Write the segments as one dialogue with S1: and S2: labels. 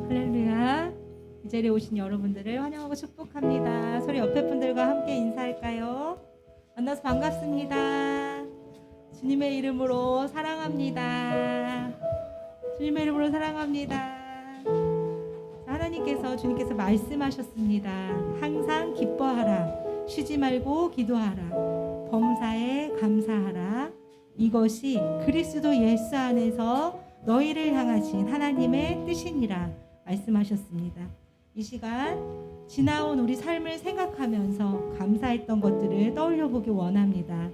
S1: 할렐루야. 이 자리에 오신 여러분들을 환영하고 축복합니다. 소리 옆에 분들과 함께 인사할까요? 만나서 반갑습니다. 주님의 이름으로 사랑합니다. 주님의 이름으로 사랑합니다. 하나님께서 주님께서 말씀하셨습니다. 항상 기뻐하라. 쉬지 말고 기도하라. 범사에 감사하라. 이것이 그리스도 예수 안에서 너희를 향하신 하나님의 뜻이니라 말씀하셨습니다. 이 시간 지나온 우리 삶을 생각하면서 감사했던 것들을 떠올려 보기 원합니다.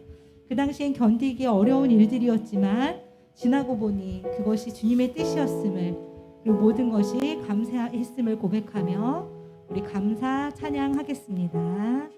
S1: 그 당시엔 견디기 어려운 일들이었지만 지나고 보니 그것이 주님의 뜻이었음을, 그리고 모든 것이 감사했음을 고백하며 우리 감사 찬양하겠습니다.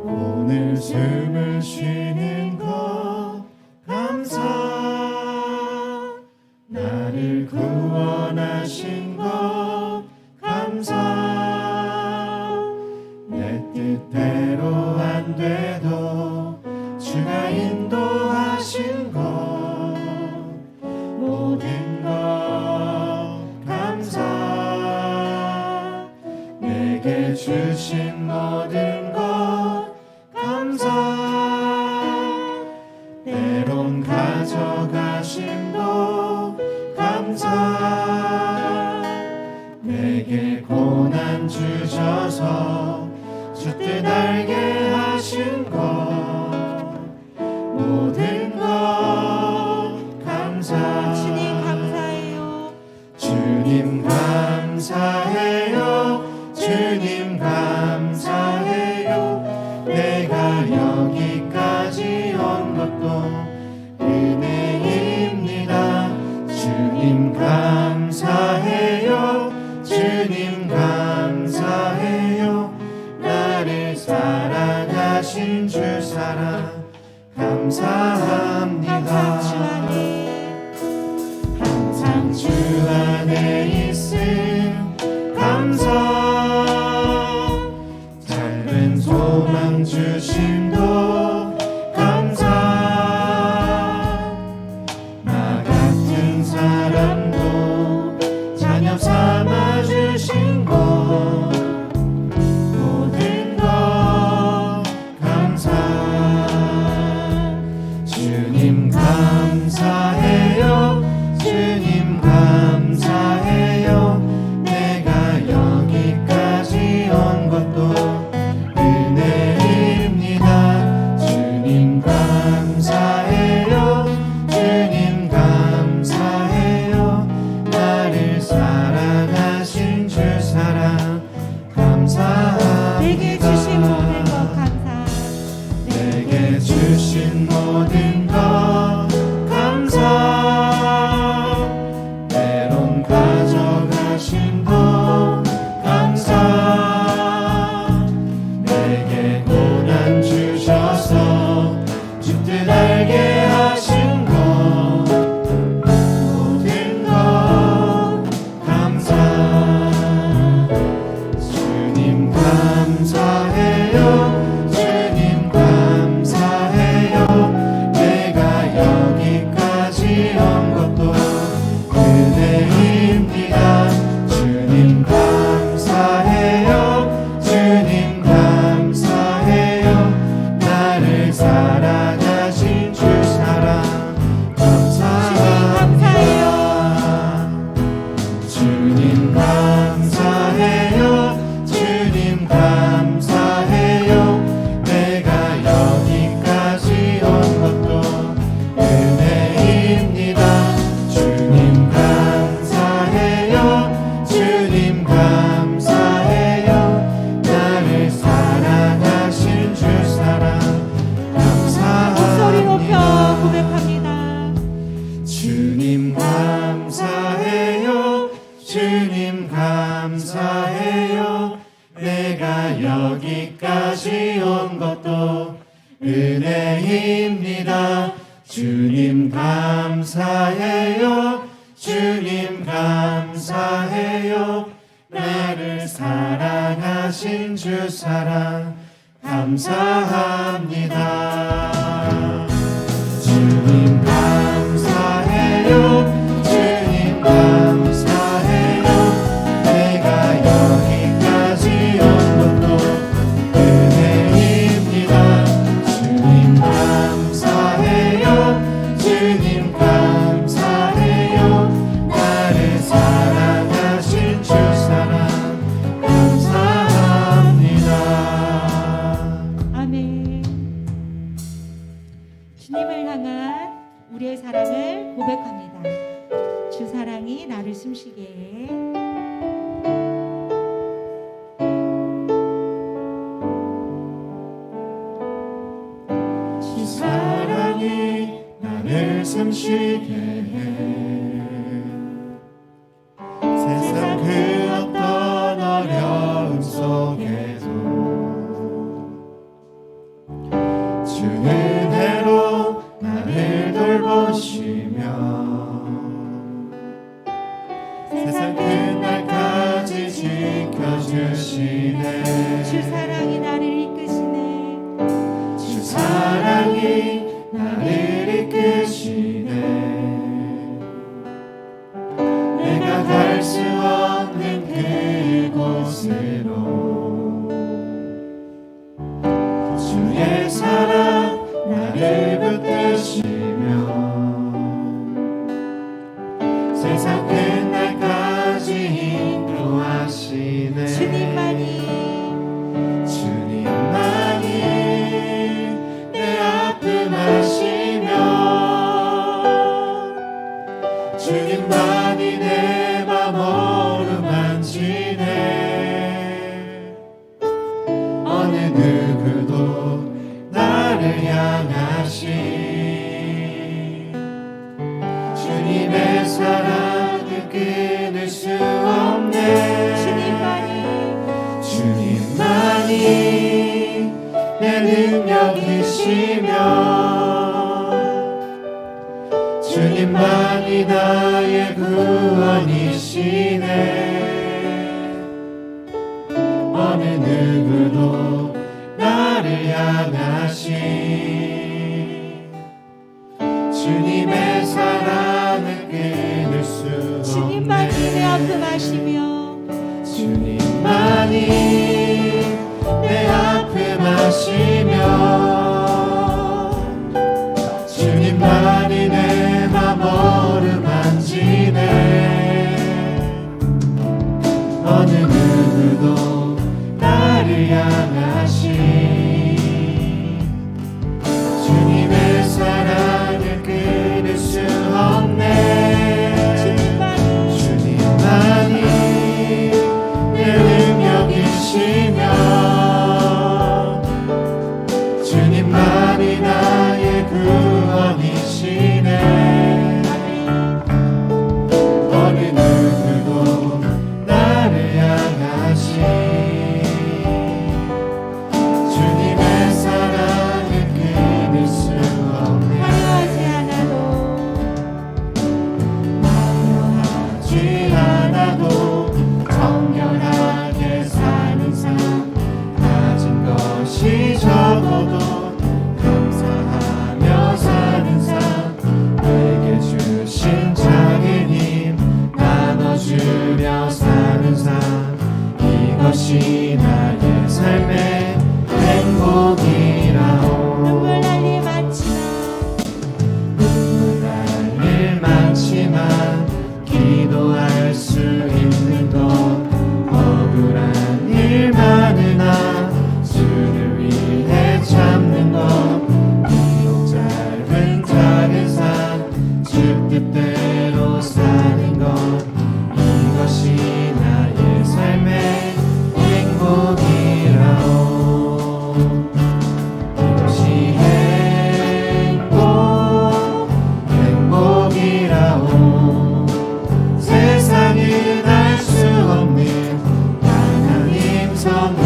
S2: 오늘 숨을 쉬는 것 감사, 나를 구원하신 것 감사, 내 뜻대로 안 돼도 주가 인도하신 것 모든 것 감사, 내게 주신 모든 것 감사, 때론 가져가심도 감사, 내게 고난 주셔서 주 뜻 알게 하신 것 모든 것 감사.
S1: 주님 감사해요.
S2: 주님 감사해요. 주님 감사해요. 내가 여기까지 온 것도 은혜입니다. 주님 감사해요. 주님 감사해요. 나를 사랑하신 주 사랑 감사합니다.
S1: 항상 주 안에,
S2: 항상 주 안에 있음 감사, 작은 소망 주심도 감사, 나 같은 사람도 자녀 삼아 주신 것 모든 것 감사, 주님 감사해요. 주님 감사해요. 내가 여기까지 온 것도 은혜입니다. 주님 감사해요. 주님 감사해요. 나를 사랑하신 주 사랑 감사합니다.
S1: 내게 주신 모든 것 감사.
S2: 내게 주신 모든 것 감사, 때론 가져가신 것 감사, 내게 고난 주셔서 주 뜻 알게 하신 것 모든 것 감사, 주님 감사해요. 주님 감사해요. 내가 여기까지 온 것도 은혜입니다. 주님 감사해요. 주님 감사해요. 나를 사랑하신 주 사랑 감사합니다. 주님 감사해요. 주님 감사해요. 내가 여기까지 온 것도 은혜입니다. 주님 감사해요. 주님 감사해요. 나를 사랑하신 주 사랑 감사합니다. 주님 감사해요. 주님 감사해요. 내가 여기까지 온 것도 은혜입니다. 주님 감사해요. 주님 감사해요. 나를 사랑하신 주 사랑 감사합니다.
S1: 아멘. 주님을 향한 우리의 사랑을 고백합니다. 주 사랑이 나를 숨쉬게 해.
S2: 주 사랑이 나를 숨쉬게 해. 세상 그 어떤 어려움 속에도 주 은혜로 나를 돌보시며 세상 끝날까지 지켜주시네.
S1: 주 사랑이 나를 이끄시네.
S2: 주 사랑이 나를 이끄시네. 내가 갈 수 없는 그곳으로 주의 사랑 나를 붙드시며 세상 끝날까지 인도하시네. 주님만이 내 아픔 아시며 주님만이 내 맘 어루만지네. 어느 누구도 나를 향하신 주님의 사랑을 끊을 수 없네. 주님만이 내 능력이시며 주님만이 나의 구원이시네. 어느 누구도 나를 향하신 주님의 사랑을 끊을 수 없네.
S1: 주님만이 내 아픔 아시며
S2: 주님만이 내 아픔 아시며 주님만이 내 맘 어루만지네. 어느 누구도 나를 향하신 주님의 사랑을 끊을 수 없네. 주님만이 내 능력이시며 주님만이 나의 구원이시네. 어느 누구도 나를 향하신 주님의 사랑을 끊을 수 없네. 화려하지 않아도 정결하게 사는 삶, 가진 것이 적어도 감사하며 사는 삶, 내게 주신 작은 힘 나눠주며 사는 삶, 이것이 나의 삶의 행복이라오.
S1: 눈물 날 일 많지만
S2: 눈물 날 일 많지만 기도할 수 있는 것, 억울한 일 많으나 주를 위해 참는 것, 비록 짧은 작은 삶 주 뜻대로 사는 것, 이것이 나의 삶의 행복이라오. 이것이 행복이라오. 세상은 알 수 없는 하나님 선물,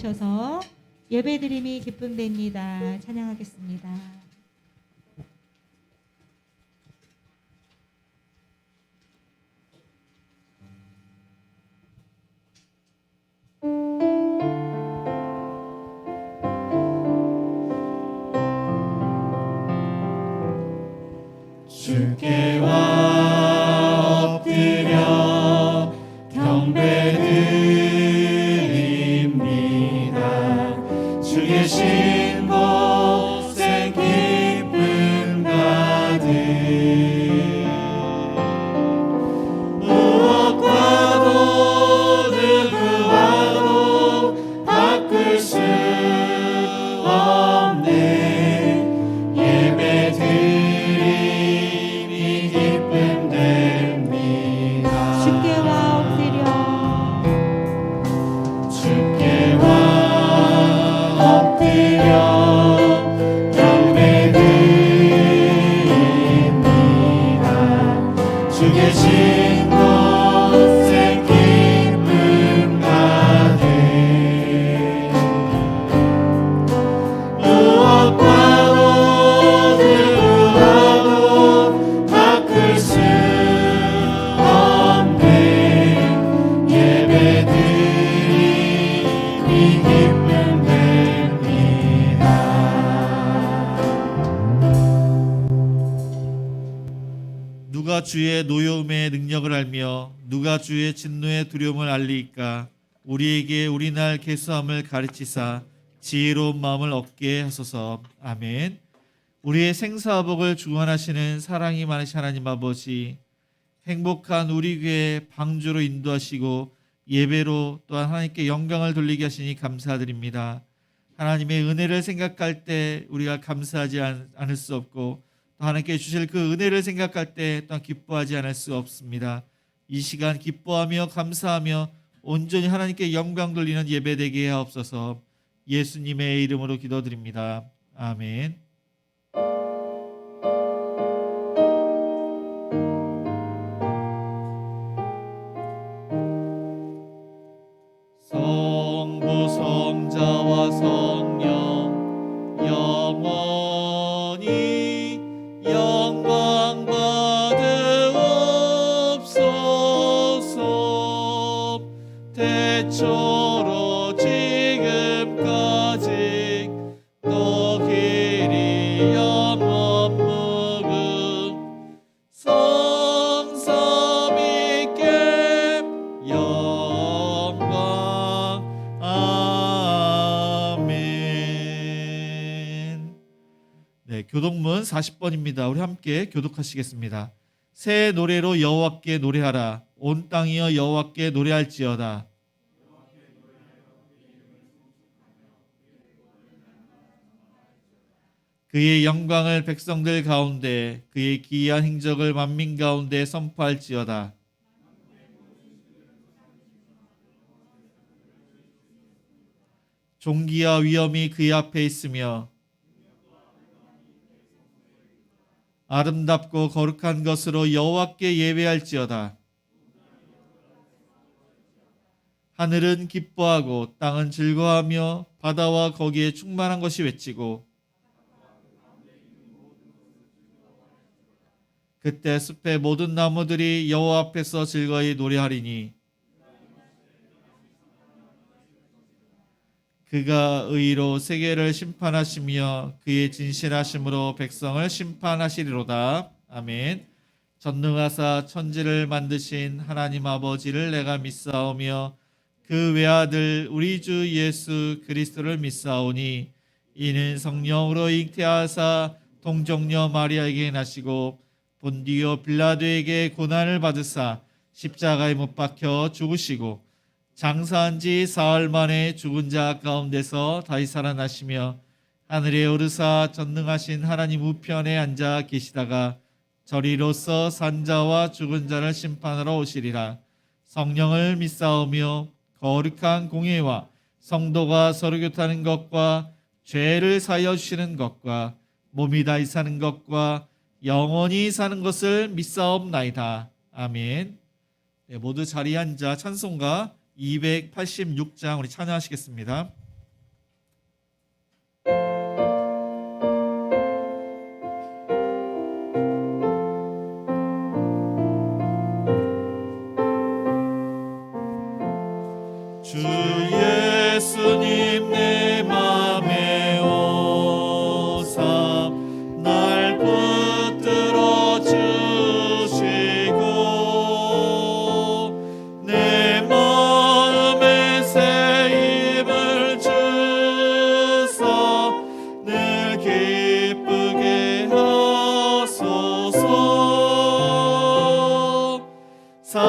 S1: 나오셔서 예배드림이 기쁨됩니다. 찬양하겠습니다.
S2: 주께 와 엎드려 경배드립니다. 주 계신 곳에 기쁨 가득 무엇과도 누구와도 바꿀 수 없는 예배드림이 기쁨됩니다.
S1: 주께 와 엎드려
S2: 주께 와 엎드려 경배드립니다. 주 계신 곳에 기쁨 가득 무엇과도 누구와도 바꿀 수 없는 예배드림이 기쁨됩니다.
S3: 누가 주의 노여움의 능력을 알며 누가 주의 진노의 두려움을 알리이까. 우리에게 우리날 계수함을 가르치사 지혜로운 마음을 얻게 하소서. 아멘. 우리의 생사복을 주관하시는 사랑이 많으신 하나님 아버지, 행복한 우리 교회 방주로 인도하시고 예배로 또한 하나님께 영광을 돌리게 하시니 감사드립니다. 하나님의 은혜를 생각할 때 우리가 감사하지 않을 수 없고, 또 하나님께 주실 그 은혜를 생각할 때 또한 기뻐하지 않을 수 없습니다. 이 시간 기뻐하며 감사하며 온전히 하나님께 영광 돌리는 예배 되게 하옵소서. 예수님의 이름으로 기도드립니다. 아멘. 성부 성자와 성령 영원히 영광 받으옵소서. 태초로 지금까지 또 길이 영원 무궁 성삼위께 영광. 아멘. 네, 교독문 40번입니다. 우리 함께 교독하시겠습니다. 새 노래로 여호와께 노래하라. 온 땅이여 여호와께 노래할지어다. 그의 영광을 백성들 가운데, 그의 기이한 행적을 만민 가운데 선포할지어다. 존귀와 위엄이 그의 앞에 있으며 아름답고 거룩한 것으로 여호와께 예배할지어다. 하늘은 기뻐하고 땅은 즐거워하며 바다와 거기에 충만한 것이 외치고, 그때 숲의 모든 나무들이 여호와 앞에서 즐거이 노래하리니, 그가 의로 세계를 심판하시며 그의 진실하심으로 백성을 심판하시리로다. 아멘. 전능하사 천지를 만드신 하나님 아버지를 내가 믿사오며 그 외아들 우리 주 예수 그리스도를 믿사오니, 이는 성령으로 잉태하사 동정녀 마리아에게 나시고 본디오 빌라도에게 고난을 받으사 십자가에 못 박혀 죽으시고 장사한 지 사흘 만에 죽은 자 가운데서 다시 살아나시며 하늘에 오르사 전능하신 하나님 우편에 앉아 계시다가 저리로서 산자와 죽은 자를 심판하러 오시리라. 성령을 믿사오며 거룩한 공예와 성도가 서로 교통하는 것과 죄를 사하여 주시는 것과 몸이 다시 사는 것과 영원히 사는 것을 믿사옵나이다. 아멘. 네, 모두 자리에 앉아 찬송가 286장 우리 찬양하시겠습니다.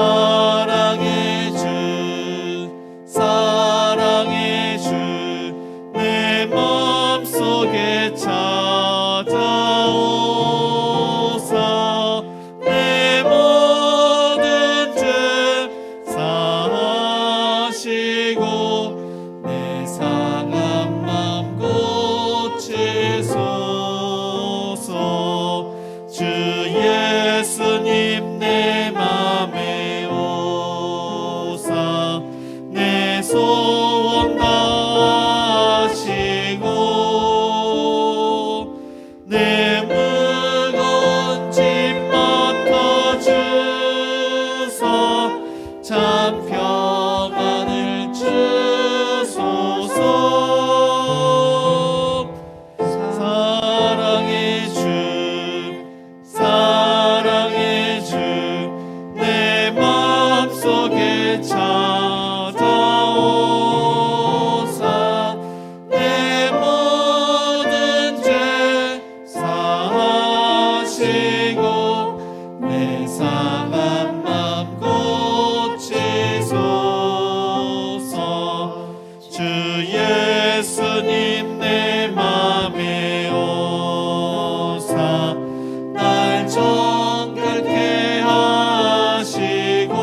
S3: 사랑의 주 사랑의 주 내 맘속에 찾아오사 내 모든 죄 사하시고 내 상한 맘 고치소서 주 예수님 내 맘에 오사 내 소원 다하시고 내 무거운 짐 맡아주사 참 평안을 주소서 사랑의 주 사랑의 주 내 맘속에 찾아오사 내 모든 죄 사하시고 내 상한 맘 고치소서 주 예수님 내 맘에 오사 날 정결케 하시고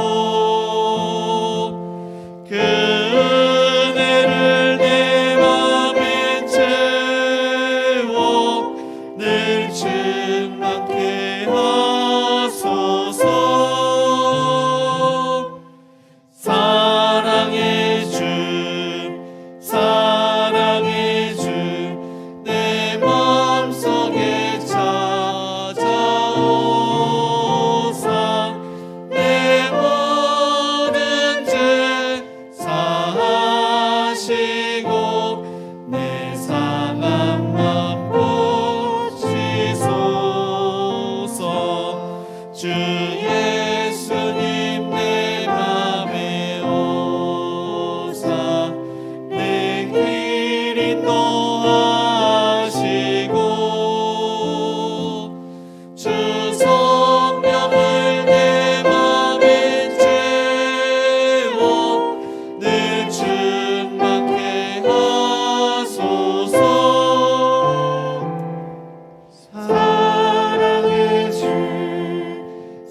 S3: 그 은혜를 내 맘에 채워 늘 충만케 하소서 사랑의 주 사랑의 주 내 맘속에 찾아오사 내 모든 죄 사하시고 내 상한 맘 고치소서 주 예수님 내 맘에 오사 내 길 인도하시고 주 성령을 내 맘에 채워 늘 충만케 하소서
S2: 사랑의 주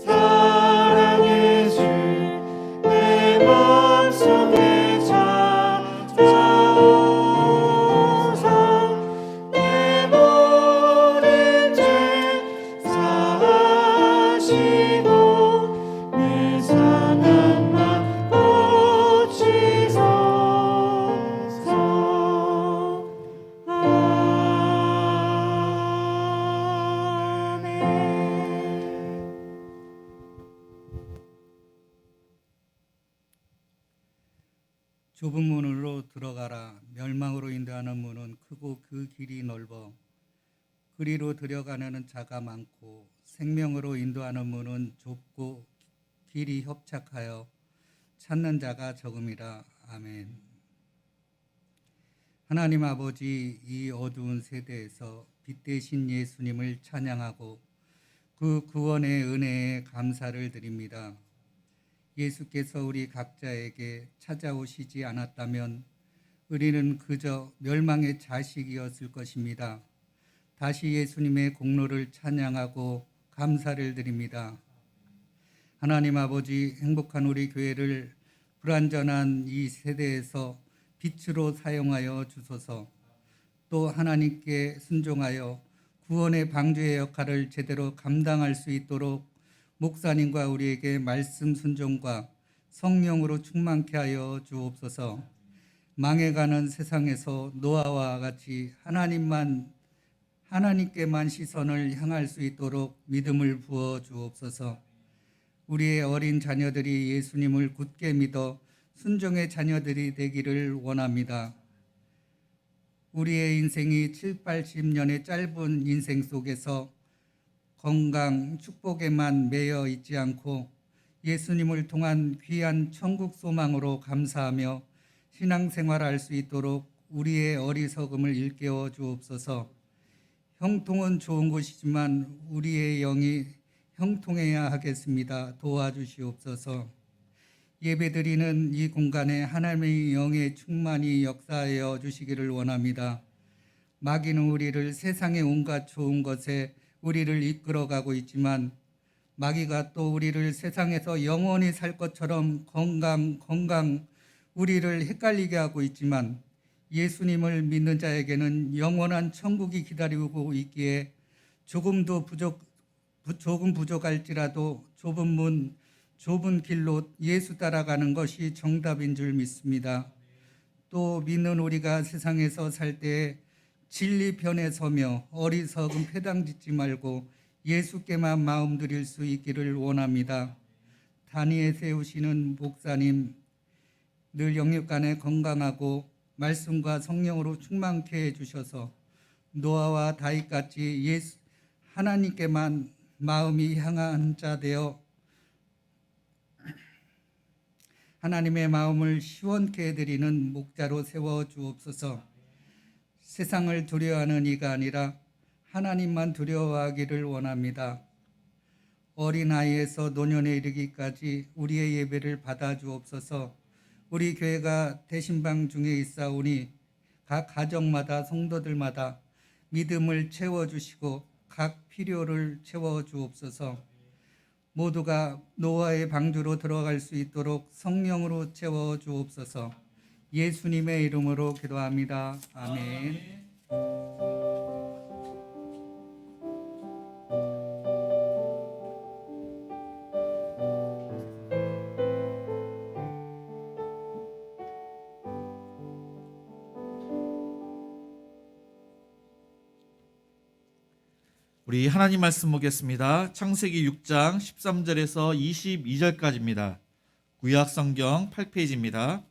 S2: 사랑의 주 내 맘속에 찾아오사 내 모든 죄 사하시고 내 상한 맘 고치소서 아멘.
S4: 좁은 문으로 들어가라. 멸망으로 인도하는 문은 크고 그 길이 넓어 그리로 들어가는 자가 많고 생명으로 인도하는 문은 좁고 길이 협착하여 찾는 자가 적음이라. 아멘. 하나님 아버지, 이 어두운 세대에서 빛 되신 예수님을 찬양하고 그 구원의 은혜에 감사를 드립니다. 예수께서 우리 각자에게 찾아오시지 않았다면 우리는 그저 멸망의 자식이었을 것입니다. 다시 예수님의 공로를 찬양하고 감사를 드립니다. 하나님 아버지, 행복한 우리 교회를 불완전한 이 세대에서 빛으로 사용하여 주소서. 또 하나님께 순종하여 구원의 방주의 역할을 제대로 감당할 수 있도록 목사님과 우리에게 말씀 순종과 성령으로 충만케 하여 주옵소서. 망해가는 세상에서 노아와 같이 하나님께만 시선을 향할 수 있도록 믿음을 부어 주옵소서. 우리의 어린 자녀들이 예수님을 굳게 믿어 순종의 자녀들이 되기를 원합니다. 우리의 인생이 7, 80년의 짧은 인생 속에서 건강, 축복에만 매여 있지 않고 예수님을 통한 귀한 천국 소망으로 감사하며 신앙생활할 수 있도록 우리의 어리석음을 일깨워 주옵소서. 형통은 좋은 것이지만 우리의 영이 형통해야 하겠습니다. 도와주시옵소서. 예배드리는 이 공간에 하나님의 영의 충만히 역사하여 주시기를 원합니다. 마귀는 우리를 세상의 온갖 좋은 것에 우리를 이끌어가고 있지만 마귀가 또 우리를 세상에서 영원히 살 것처럼 건강 우리를 헷갈리게 하고 있지만 예수님을 믿는 자에게는 영원한 천국이 기다리고 있기에 조금 부족할지라도 좁은 문, 좁은 길로 예수 따라가는 것이 정답인 줄 믿습니다. 또 믿는 우리가 세상에서 살 때에 진리 편에 서며 어리석은 패당 짓지 말고 예수께만 마음 드릴 수 있기를 원합니다. 단위에 세우시는 목사님, 늘 영육간에 건강하고 말씀과 성령으로 충만케 해주셔서 노아와 다윗같이 하나님께만 마음이 향한 자 되어 하나님의 마음을 시원케 해드리는 목자로 세워주옵소서. 세상을 두려워하는 이가 아니라 하나님만 두려워하기를 원합니다. 어린아이에서 노년에 이르기까지 우리의 예배를 받아주옵소서. 우리 교회가 대신방 중에 있사오니 각 가정마다 성도들마다 믿음을 채워주시고 각 필요를 채워주옵소서. 모두가 노아의 방주로 들어갈 수 있도록 성령으로 채워주옵소서. 예수님의 이름으로 기도합니다. 아멘.
S3: 우리 하나님 말씀 보겠습니다. 창세기 6장 13절에서 22절까지입니다. 구약 성경 8페이지입니다.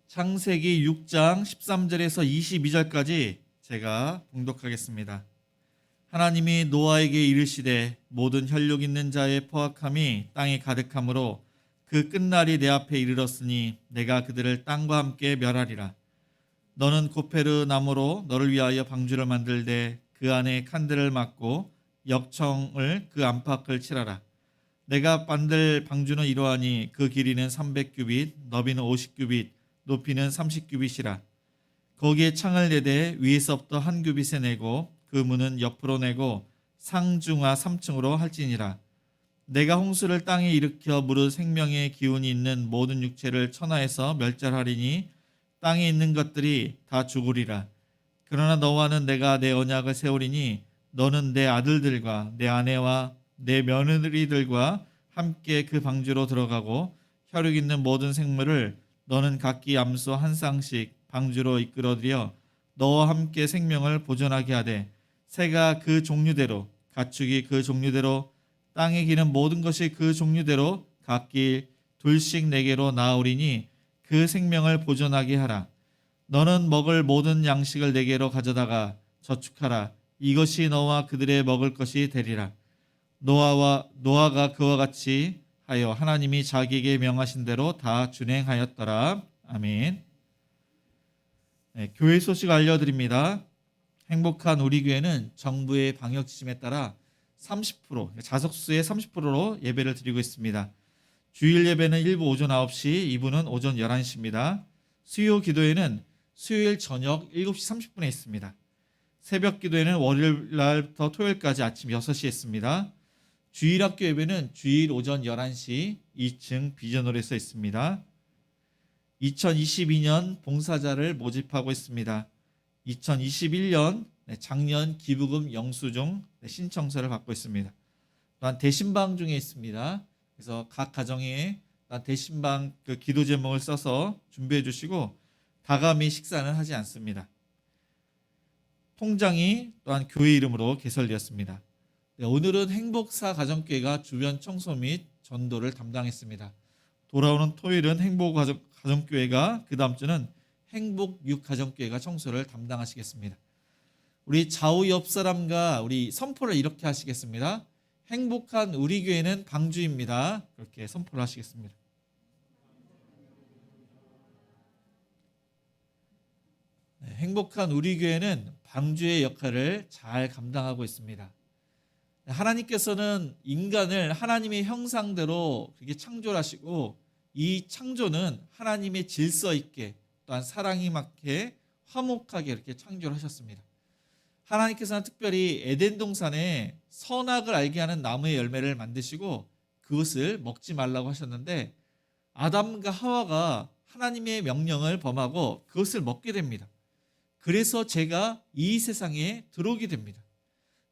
S3: 창세기 6장 13절에서 22절까지 제가 봉독하겠습니다. 하나님이 노아에게 이르시되 모든 혈육 있는 자의 포악함이 땅에 가득함으로 그 끝날이 내 앞에 이르렀으니 내가 그들을 땅과 함께 멸하리라. 너는 고페르 나무로 너를 위하여 방주를 만들되 그 안에 칸들을 막고 역청을 그 안팎을 칠하라. 내가 만들 방주는 이러하니 그 길이는 300규빗, 너비는 50규빗, 높이는 30규빗이라. 거기에 창을 내되 위에서부터 한 규빗에 내고 그 문은 옆으로 내고 상중하 3층으로 할지니라. 내가 홍수를 땅에 일으켜 무릇 생명의 기운이 있는 모든 육체를 천하에서 멸절하리니 땅에 있는 것들이 다 죽으리라. 그러나 너와는 내가 내 언약을 세우리니 너는 내 아들들과 내 아내와 내 며느리들과 함께 그 방주로 들어가고 혈육 있는 모든 생물을 너는 각기 암소 한 쌍씩 방주로 이끌어들여 너와 함께 생명을 보존하게 하되 새가 그 종류대로 가축이 그 종류대로 땅에 기는 모든 것이 그 종류대로 각기 둘씩 내게로 나아오리니 그 생명을 보존하게 하라. 너는 먹을 모든 양식을 내게로 가져다가 저축하라. 이것이 너와 그들의 먹을 것이 되리라. 노아가 그와 같이 하여 하나님이 자기에게 명하신 대로 다 준행하였더라. 아멘. 네, 교회 소식 알려드립니다. 행복한 우리 교회는 정부의 방역 지침에 따라 30% 자석수의 30%로 예배를 드리고 있습니다. 주일 예배는 1부 오전 9시, 2부는 오전 11시입니다. 수요 기도회는 수요일 저녁 7시 30분에 있습니다. 새벽 기도회는 월요일 날부터 토요일까지 아침 6시에 있습니다. 주일 학교 예배는 주일 오전 11시 2층 비전홀에서 있습니다. 2022년 봉사자를 모집하고 있습니다. 2021년 작년 기부금 영수증 신청서를 받고 있습니다. 또한 대신방 중에 있습니다. 그래서 각 가정에 대신방 그 기도 제목을 써서 준비해 주시고 다감히 식사는 하지 않습니다. 통장이 또한 교회 이름으로 개설되었습니다. 네, 오늘은 행복사 가정교회가 주변 청소 및 전도를 담당했습니다. 돌아오는 토요일은 행복 가정교회가, 그 다음 주는 행복 6가정교회가 청소를 담당하시겠습니다. 우리 좌우 옆 사람과 우리 선포를 이렇게 하시겠습니다. 행복한 우리 교회는 방주입니다. 그렇게 선포를 하시겠습니다. 네, 행복한 우리 교회는 방주의 역할을 잘 감당하고 있습니다. 하나님께서는 인간을 하나님의 형상대로 그렇게 창조하시고 이 창조는 하나님의 질서 있게 또한 사랑이 맞게 화목하게 이렇게 창조를 하셨습니다. 하나님께서는 특별히 에덴 동산에 선악을 알게 하는 나무의 열매를 만드시고 그것을 먹지 말라고 하셨는데 아담과 하와가 하나님의 명령을 범하고 그것을 먹게 됩니다. 그래서 죄가 이 세상에 들어오게 됩니다.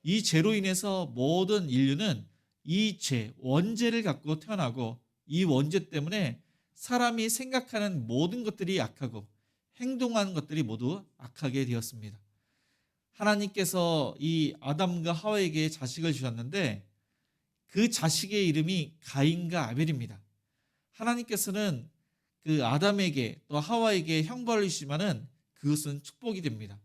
S3: 이 죄로 인해서 모든 인류는 이 죄, 원죄를 갖고 태어나고 이 원죄 때문에 사람이 생각하는 모든 것들이 악하고 행동하는 것들이 모두 악하게 되었습니다. 하나님께서 이 아담과 하와에게 자식을 주셨는데 그 자식의 이름이 가인과 아벨입니다. 하나님께서는 그 아담에게 또 하와에게 형벌을 주시면은 그것은 축복이 됩니다.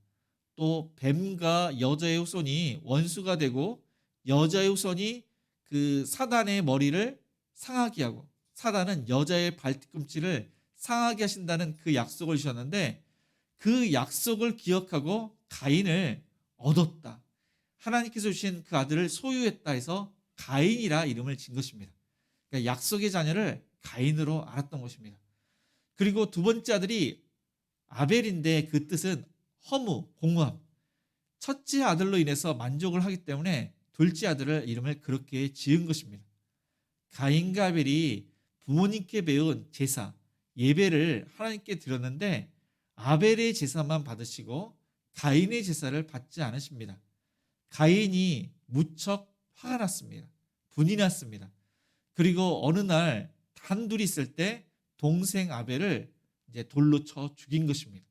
S3: 또 뱀과 여자의 후손이 원수가 되고 여자의 후손이 그 사단의 머리를 상하게 하고 사단은 여자의 발뒤꿈치를 상하게 하신다는 그 약속을 주셨는데 그 약속을 기억하고 가인을 얻었다. 하나님께서 주신 그 아들을 소유했다 해서 가인이라 이름을 진 것입니다. 그러니까 약속의 자녀를 가인으로 알았던 것입니다. 그리고 두 번째 아들이 아벨인데 그 뜻은 허무, 공허함. 첫째 아들로 인해서 만족을 하기 때문에 둘째 아들을 이름을 그렇게 지은 것입니다. 가인과 아벨이 부모님께 배운 제사, 예배를 하나님께 드렸는데 아벨의 제사만 받으시고 가인의 제사를 받지 않으십니다. 가인이 무척 화가 났습니다. 분이 났습니다. 그리고 어느 날 단둘이 있을 때 동생 아벨을 이제 돌로 쳐 죽인 것입니다.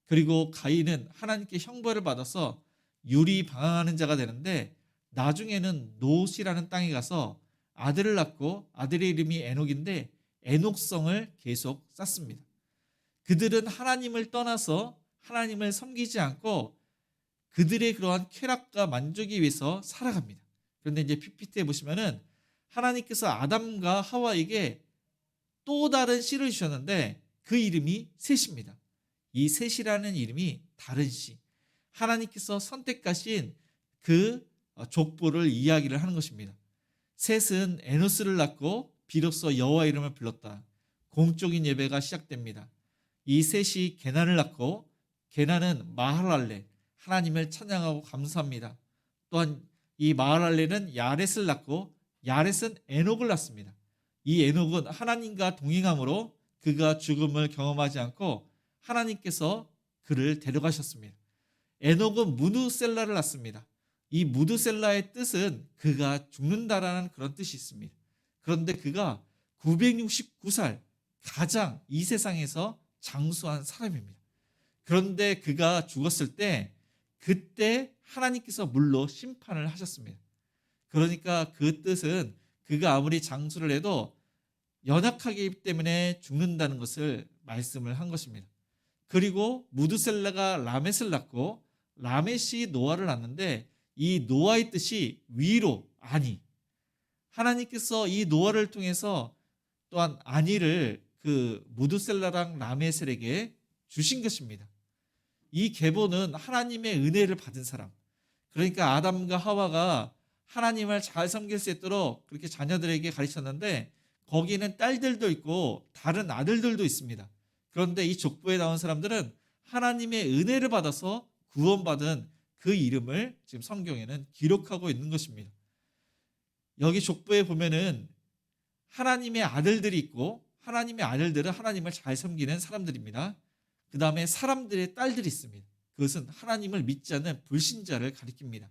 S3: 그리고 가인은 하나님께 형벌을 받아서 유리방황하는 자가 되는데 나중에는 노시라는 땅에 가서 아들을 낳고 아들의 이름이 에녹인데 에녹성을 계속 쌓습니다. 그들은 하나님을 떠나서 하나님을 섬기지 않고 그들의 그러한 쾌락과 만족이 위해서 살아갑니다. 그런데 이제 PPT에 보시면은 하나님께서 아담과 하와에게 또 다른 씨를 주셨는데 그 이름이 셋입니다. 이 셋이라는 이름이 다른 씨. 하나님께서 선택하신 그 족보를 이야기를 하는 것입니다. 셋은 에노스를 낳고 비로소 여호와 이름을 불렀다. 공적인 예배가 시작됩니다. 이 셋이 게난을 낳고 게난은 마하랄렐 하나님을 찬양하고 감사합니다. 또한 이 마하랄렐은 야렛을 낳고 야렛은 에녹을 낳습니다. 이 에녹은 하나님과 동행함으로 그가 죽음을 경험하지 않고 하나님께서 그를 데려가셨습니다. 에녹은 무두셀라를 낳습니다. 이 무두셀라의 뜻은 그가 죽는다라는 그런 뜻이 있습니다. 그런데 그가 969살 가장 이 세상에서 장수한 사람입니다. 그런데 그가 죽었을 때 그때 하나님께서 물로 심판을 하셨습니다. 그러니까 그 뜻은 그가 아무리 장수를 해도 연약하기 때문에 죽는다는 것을 말씀을 한 것입니다. 그리고 무두셀라가 라멧을 낳고 라멧이 노아를 낳는데 이 노아의 뜻이 위로, 안위. 하나님께서 이 노아를 통해서 또한 안위를 그 무두셀라랑 라멧에게 주신 것입니다. 이 계보는 하나님의 은혜를 받은 사람. 그러니까 아담과 하와가 하나님을 잘 섬길 수 있도록 그렇게 자녀들에게 가르쳤는데 거기에는 딸들도 있고 다른 아들들도 있습니다. 그런데 이 족보에 나온 사람들은 하나님의 은혜를 받아서 구원받은 그 이름을 지금 성경에는 기록하고 있는 것입니다. 여기 족보에 보면은 하나님의 아들들이 있고 하나님의 아들들은 하나님을 잘 섬기는 사람들입니다. 그 다음에 사람들의 딸들이 있습니다. 그것은 하나님을 믿지 않는 불신자를 가리킵니다.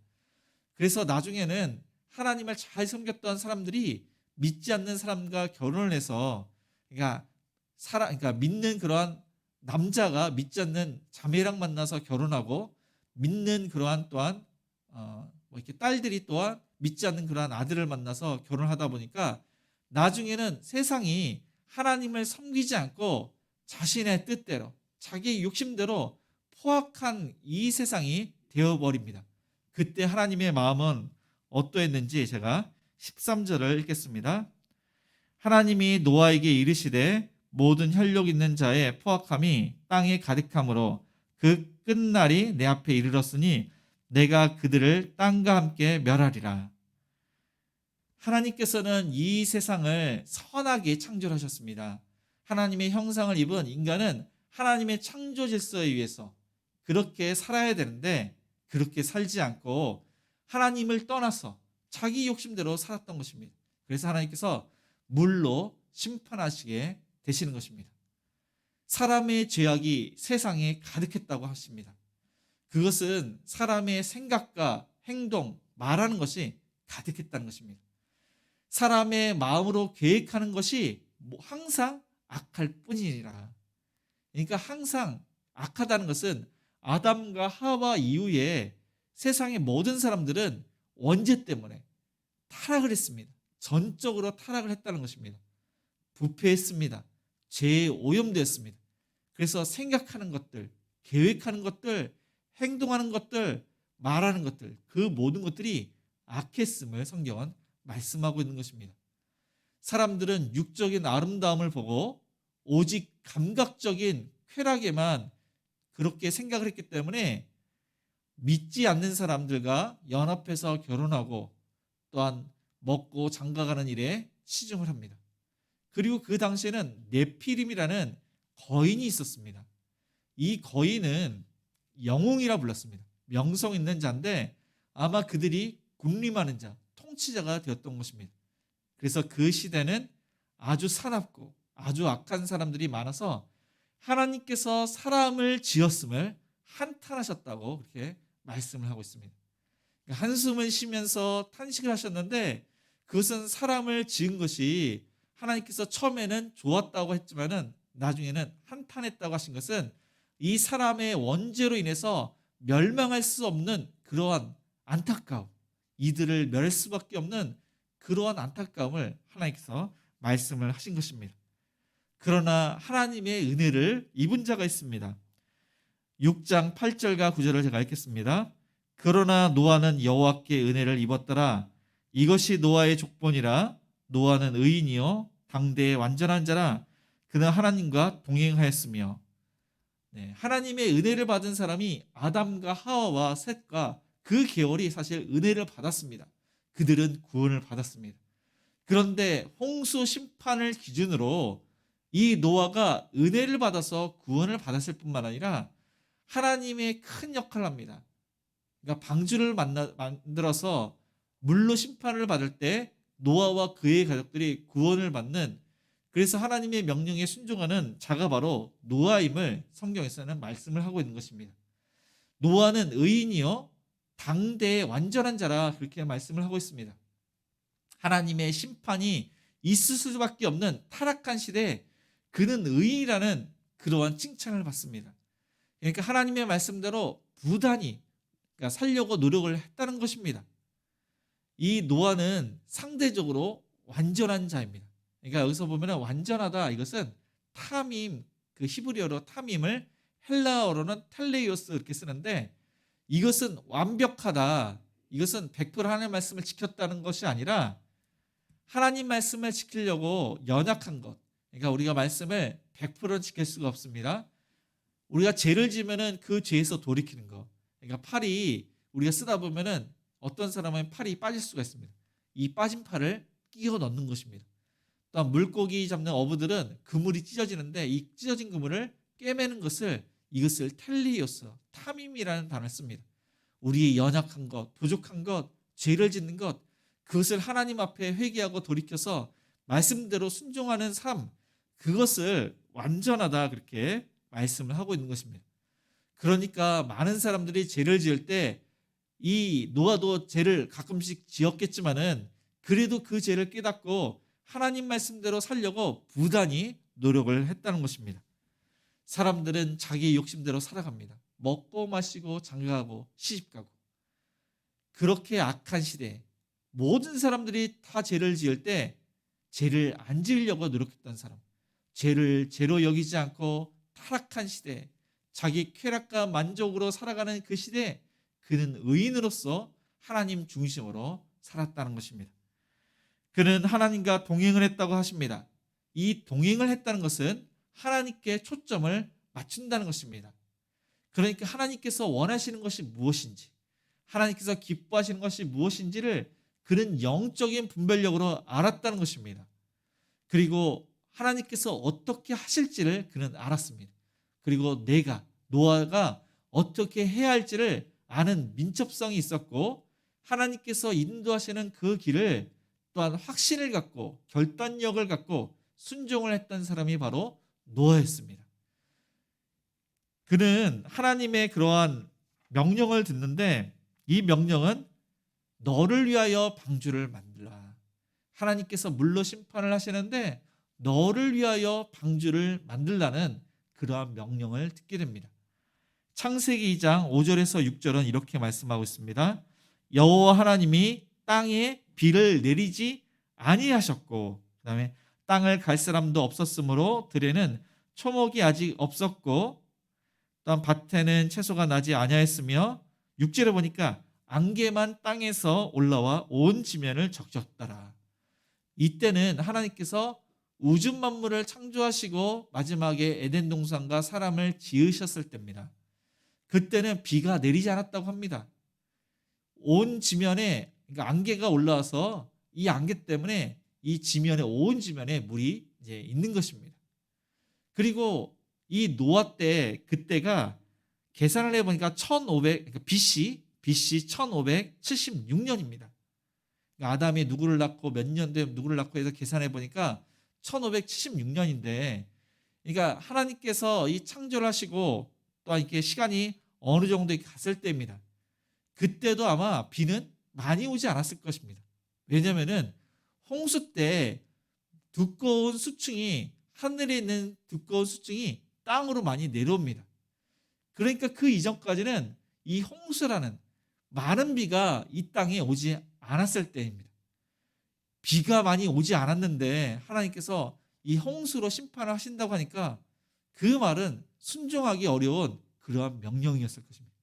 S3: 그래서 나중에는 하나님을 잘 섬겼던 사람들이 믿지 않는 사람과 결혼을 해서 그러니까 믿는 그러한 남자가 믿지 않는 자매랑 만나서 결혼하고 믿는 그러한 또한 이렇게 딸들이 또한 믿지 않는 그러한 아들을 만나서 결혼하다 보니까 나중에는 세상이 하나님을 섬기지 않고 자신의 뜻대로 자기 욕심대로 포악한 이 세상이 되어버립니다. 그때 하나님의 마음은 어떠했는지 제가 13절을 읽겠습니다. 하나님이 노아에게 이르시되 모든 혈육 있는 자의 포악함이 땅에 가득함으로 그 끝날이 내 앞에 이르렀으니 내가 그들을 땅과 함께 멸하리라. 하나님께서는 이 세상을 선하게 창조하셨습니다. 하나님의 형상을 입은 인간은 하나님의 창조 질서에 의해서 그렇게 살아야 되는데 그렇게 살지 않고 하나님을 떠나서 자기 욕심대로 살았던 것입니다. 그래서 하나님께서 물로 심판하시게 되시는 것입니다. 사람의 죄악이 세상에 가득했다고 하십니다. 그것은 사람의 생각과 행동, 말하는 것이 가득했다는 것입니다. 사람의 마음으로 계획하는 것이 항상 악할 뿐이니라. 그러니까 항상 악하다는 것은 아담과 하와 이후에 세상의 모든 사람들은 원죄 때문에 타락을 했습니다. 전적으로 타락을 했다는 것입니다. 부패했습니다. 죄에 오염되었습니다. 그래서 생각하는 것들, 계획하는 것들, 행동하는 것들, 말하는 것들, 그 모든 것들이 악했음을 성경은 말씀하고 있는 것입니다. 사람들은 육적인 아름다움을 보고 오직 감각적인 쾌락에만 그렇게 생각을 했기 때문에 믿지 않는 사람들과 연합해서 결혼하고 또한 먹고 장가가는 일에 치중을 합니다. 그리고 그 당시에는 네피림이라는 거인이 있었습니다. 이 거인은 영웅이라 불렀습니다. 명성 있는 자인데 아마 그들이 군림하는 자, 통치자가 되었던 것입니다. 그래서 그 시대는 아주 사납고 아주 악한 사람들이 많아서 하나님께서 사람을 지었음을 한탄하셨다고 그렇게 말씀을 하고 있습니다. 한숨을 쉬면서 탄식을 하셨는데 그것은 사람을 지은 것이 하나님께서 처음에는 좋았다고 했지만은 나중에는 한탄했다고 하신 것은 이 사람의 원죄로 인해서 멸망할 수 없는 그러한 안타까움, 이들을 멸할 수밖에 없는 그러한 안타까움을 하나님께서 말씀을 하신 것입니다. 그러나 하나님의 은혜를 입은 자가 있습니다. 6장 8절과 9절을 제가 읽겠습니다. 그러나 노아는 여호와께 은혜를 입었더라. 이것이 노아의 족본이라. 노아는 의인이요 당대의 완전한 자라. 그는 하나님과 동행하였으며. 하나님의 은혜를 받은 사람이 아담과 하와와 셋과 그 계열이 사실 은혜를 받았습니다. 그들은 구원을 받았습니다. 그런데 홍수 심판을 기준으로 이 노아가 은혜를 받아서 구원을 받았을 뿐만 아니라 하나님의 큰 역할을 합니다. 그러니까 방주를 만들어서 물로 심판을 받을 때 노아와 그의 가족들이 구원을 받는, 그래서 하나님의 명령에 순종하는 자가 바로 노아임을 성경에서는 말씀을 하고 있는 것입니다. 노아는 의인이요 당대의 완전한 자라 그렇게 말씀을 하고 있습니다. 하나님의 심판이 있을 수밖에 없는 타락한 시대에 그는 의인이라는 그러한 칭찬을 받습니다. 그러니까 하나님의 말씀대로 부단히 살려고 노력을 했다는 것입니다. 이 노아는 상대적으로 완전한 자입니다. 그러니까 여기서 보면 완전하다, 이것은 타밈, 그 히브리어로 타밈을 헬라어로는 텔레이오스 이렇게 쓰는데, 이것은 완벽하다, 이것은 100% 하나님의 말씀을 지켰다는 것이 아니라 하나님 말씀을 지키려고 연약한 것. 그러니까 우리가 말씀을 100% 지킬 수가 없습니다. 우리가 죄를 지면은 그 죄에서 돌이키는 것. 그러니까 팔이 우리가 쓰다 보면은 어떤 사람은 팔이 빠질 수가 있습니다. 이 빠진 팔을 끼워 넣는 것입니다. 또한 물고기 잡는 어부들은 그물이 찢어지는데 이 찢어진 그물을 꿰매는 것을, 이것을 텔리오스, 타밈이라는 단어를 씁니다. 우리의 연약한 것, 부족한 것, 죄를 짓는 것, 그것을 하나님 앞에 회개하고 돌이켜서 말씀대로 순종하는 삶, 그것을 완전하다 그렇게 말씀을 하고 있는 것입니다. 그러니까 많은 사람들이 죄를 지을 때 이 노아도 죄를 가끔씩 지었겠지만은 그래도 그 죄를 깨닫고 하나님 말씀대로 살려고 부단히 노력을 했다는 것입니다. 사람들은 자기 욕심대로 살아갑니다. 먹고 마시고 장가가고 시집가고. 그렇게 악한 시대에 모든 사람들이 다 죄를 지을 때 죄를 안 지으려고 노력했던 사람, 죄를 죄로 여기지 않고 타락한 시대에 자기 쾌락과 만족으로 살아가는 그 시대에 그는 의인으로서 하나님 중심으로 살았다는 것입니다. 그는 하나님과 동행을 했다고 하십니다. 이 동행을 했다는 것은 하나님께 초점을 맞춘다는 것입니다. 그러니까 하나님께서 원하시는 것이 무엇인지, 하나님께서 기뻐하시는 것이 무엇인지를 그는 영적인 분별력으로 알았다는 것입니다. 그리고 하나님께서 어떻게 하실지를 그는 알았습니다. 그리고 노아가 어떻게 해야 할지를 아는 민첩성이 있었고, 하나님께서 인도하시는 그 길을 또한 확신을 갖고 결단력을 갖고 순종을 했던 사람이 바로 노아였습니다. 그는 하나님의 그러한 명령을 듣는데, 이 명령은 너를 위하여 방주를 만들라. 하나님께서 물로 심판을 하시는데 너를 위하여 방주를 만들라는 그러한 명령을 듣게 됩니다. 창세기 2장 5절에서 6절은 이렇게 말씀하고 있습니다. 여호와 하나님이 땅에 비를 내리지 아니하셨고, 그다음에 땅을 갈 사람도 없었으므로 들에는 초목이 아직 없었고, 또한 밭에는 채소가 나지 아니하였으며, 6절에 보니까 안개만 땅에서 올라와 온 지면을 적셨더라. 이때는 하나님께서 우주 만물을 창조하시고 마지막에 에덴 동산과 사람을 지으셨을 때입니다. 그때는 비가 내리지 않았다고 합니다. 온 지면에, 그러니까 안개가 올라와서 이 안개 때문에 이 지면에, 온 지면에 물이 이제 있는 것입니다. 그리고 이 노아 때, 그때가 계산을 해보니까 그러니까 BC 1576년입니다. 그러니까 아담이 누구를 낳고 몇 년 되면 누구를 낳고 해서 계산해 보니까 1576년인데, 그러니까 하나님께서 이 창조를 하시고 또한 이렇게 시간이 어느 정도 이렇게 갔을 때입니다. 그때도 아마 비는 많이 오지 않았을 것입니다. 왜냐하면은 홍수 때 두꺼운 수층이, 하늘에 있는 두꺼운 수층이 땅으로 많이 내려옵니다. 그러니까 그 이전까지는 이 홍수라는 많은 비가 이 땅에 오지 않았을 때입니다. 비가 많이 오지 않았는데 하나님께서 이 홍수로 심판을 하신다고 하니까 그 말은 순종하기 어려운 그러한 명령이었을 것입니다.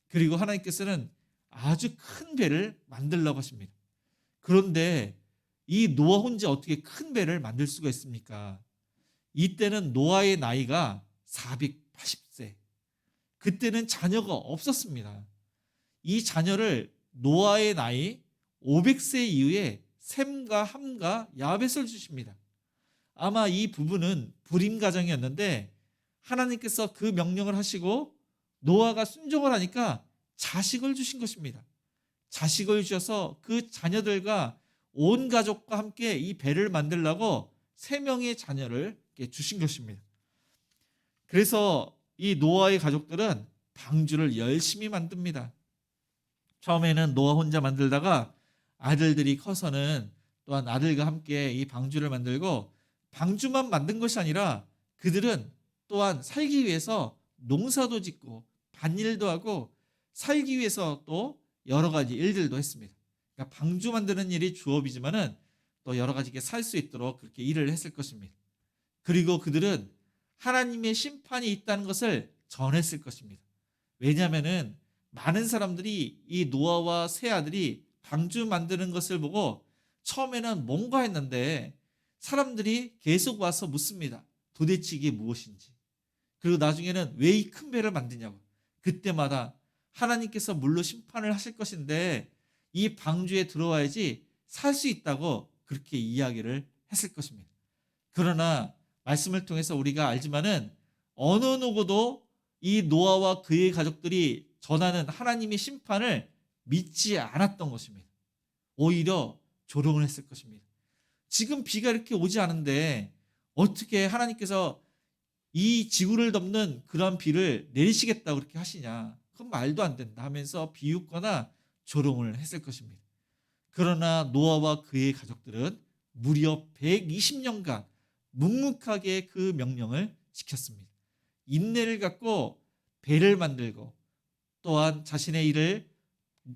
S3: 그리고 하나님께서는 아주 큰 배를 만들라고 하십니다. 그런데 이 노아 혼자 어떻게 큰 배를 만들 수가 있습니까? 이때는 노아의 나이가 480세. 그때는 자녀가 없었습니다. 이 자녀를 노아의 나이 500세 이후에 셈과 함과 야벳을 주십니다. 아마 이 부부는 불임 가정이었는데 하나님께서 그 명령을 하시고 노아가 순종을 하니까 자식을 주신 것입니다. 자식을 주셔서 그 자녀들과 온 가족과 함께 이 배를 만들려고 3명의 자녀를 주신 것입니다. 그래서 이 노아의 가족들은 방주를 열심히 만듭니다. 처음에는 노아 혼자 만들다가 아들들이 커서는 또한 아들과 함께 이 방주를 만들고, 방주만 만든 것이 아니라 그들은 또한 살기 위해서 농사도 짓고 밭일도 하고 살기 위해서 또 여러 가지 일들도 했습니다. 그러니까 방주 만드는 일이 주업이지만은 또 여러 가지 살 수 있도록 그렇게 일을 했을 것입니다. 그리고 그들은 하나님의 심판이 있다는 것을 전했을 것입니다. 왜냐하면은 많은 사람들이 이 노아와 세 아들이 방주 만드는 것을 보고 처음에는 뭔가 했는데 사람들이 계속 와서 묻습니다. 도대체 이게 무엇인지. 그리고 나중에는 왜 이 큰 배를 만드냐고. 그때마다 하나님께서 물로 심판을 하실 것인데 이 방주에 들어와야지 살 수 있다고 그렇게 이야기를 했을 것입니다. 그러나 말씀을 통해서 우리가 알지만은 어느 누구도 이 노아와 그의 가족들이 전하는 하나님의 심판을 믿지 않았던 것입니다. 오히려 조롱을 했을 것입니다. 지금 비가 이렇게 오지 않은데 어떻게 하나님께서 이 지구를 덮는 그런 비를 내리시겠다고 그렇게 하시냐. 그건 말도 안 된다 하면서 비웃거나 조롱을 했을 것입니다. 그러나 노아와 그의 가족들은 무려 120년간 묵묵하게 그 명령을 지켰습니다. 인내를 갖고 배를 만들고 또한 자신의 일을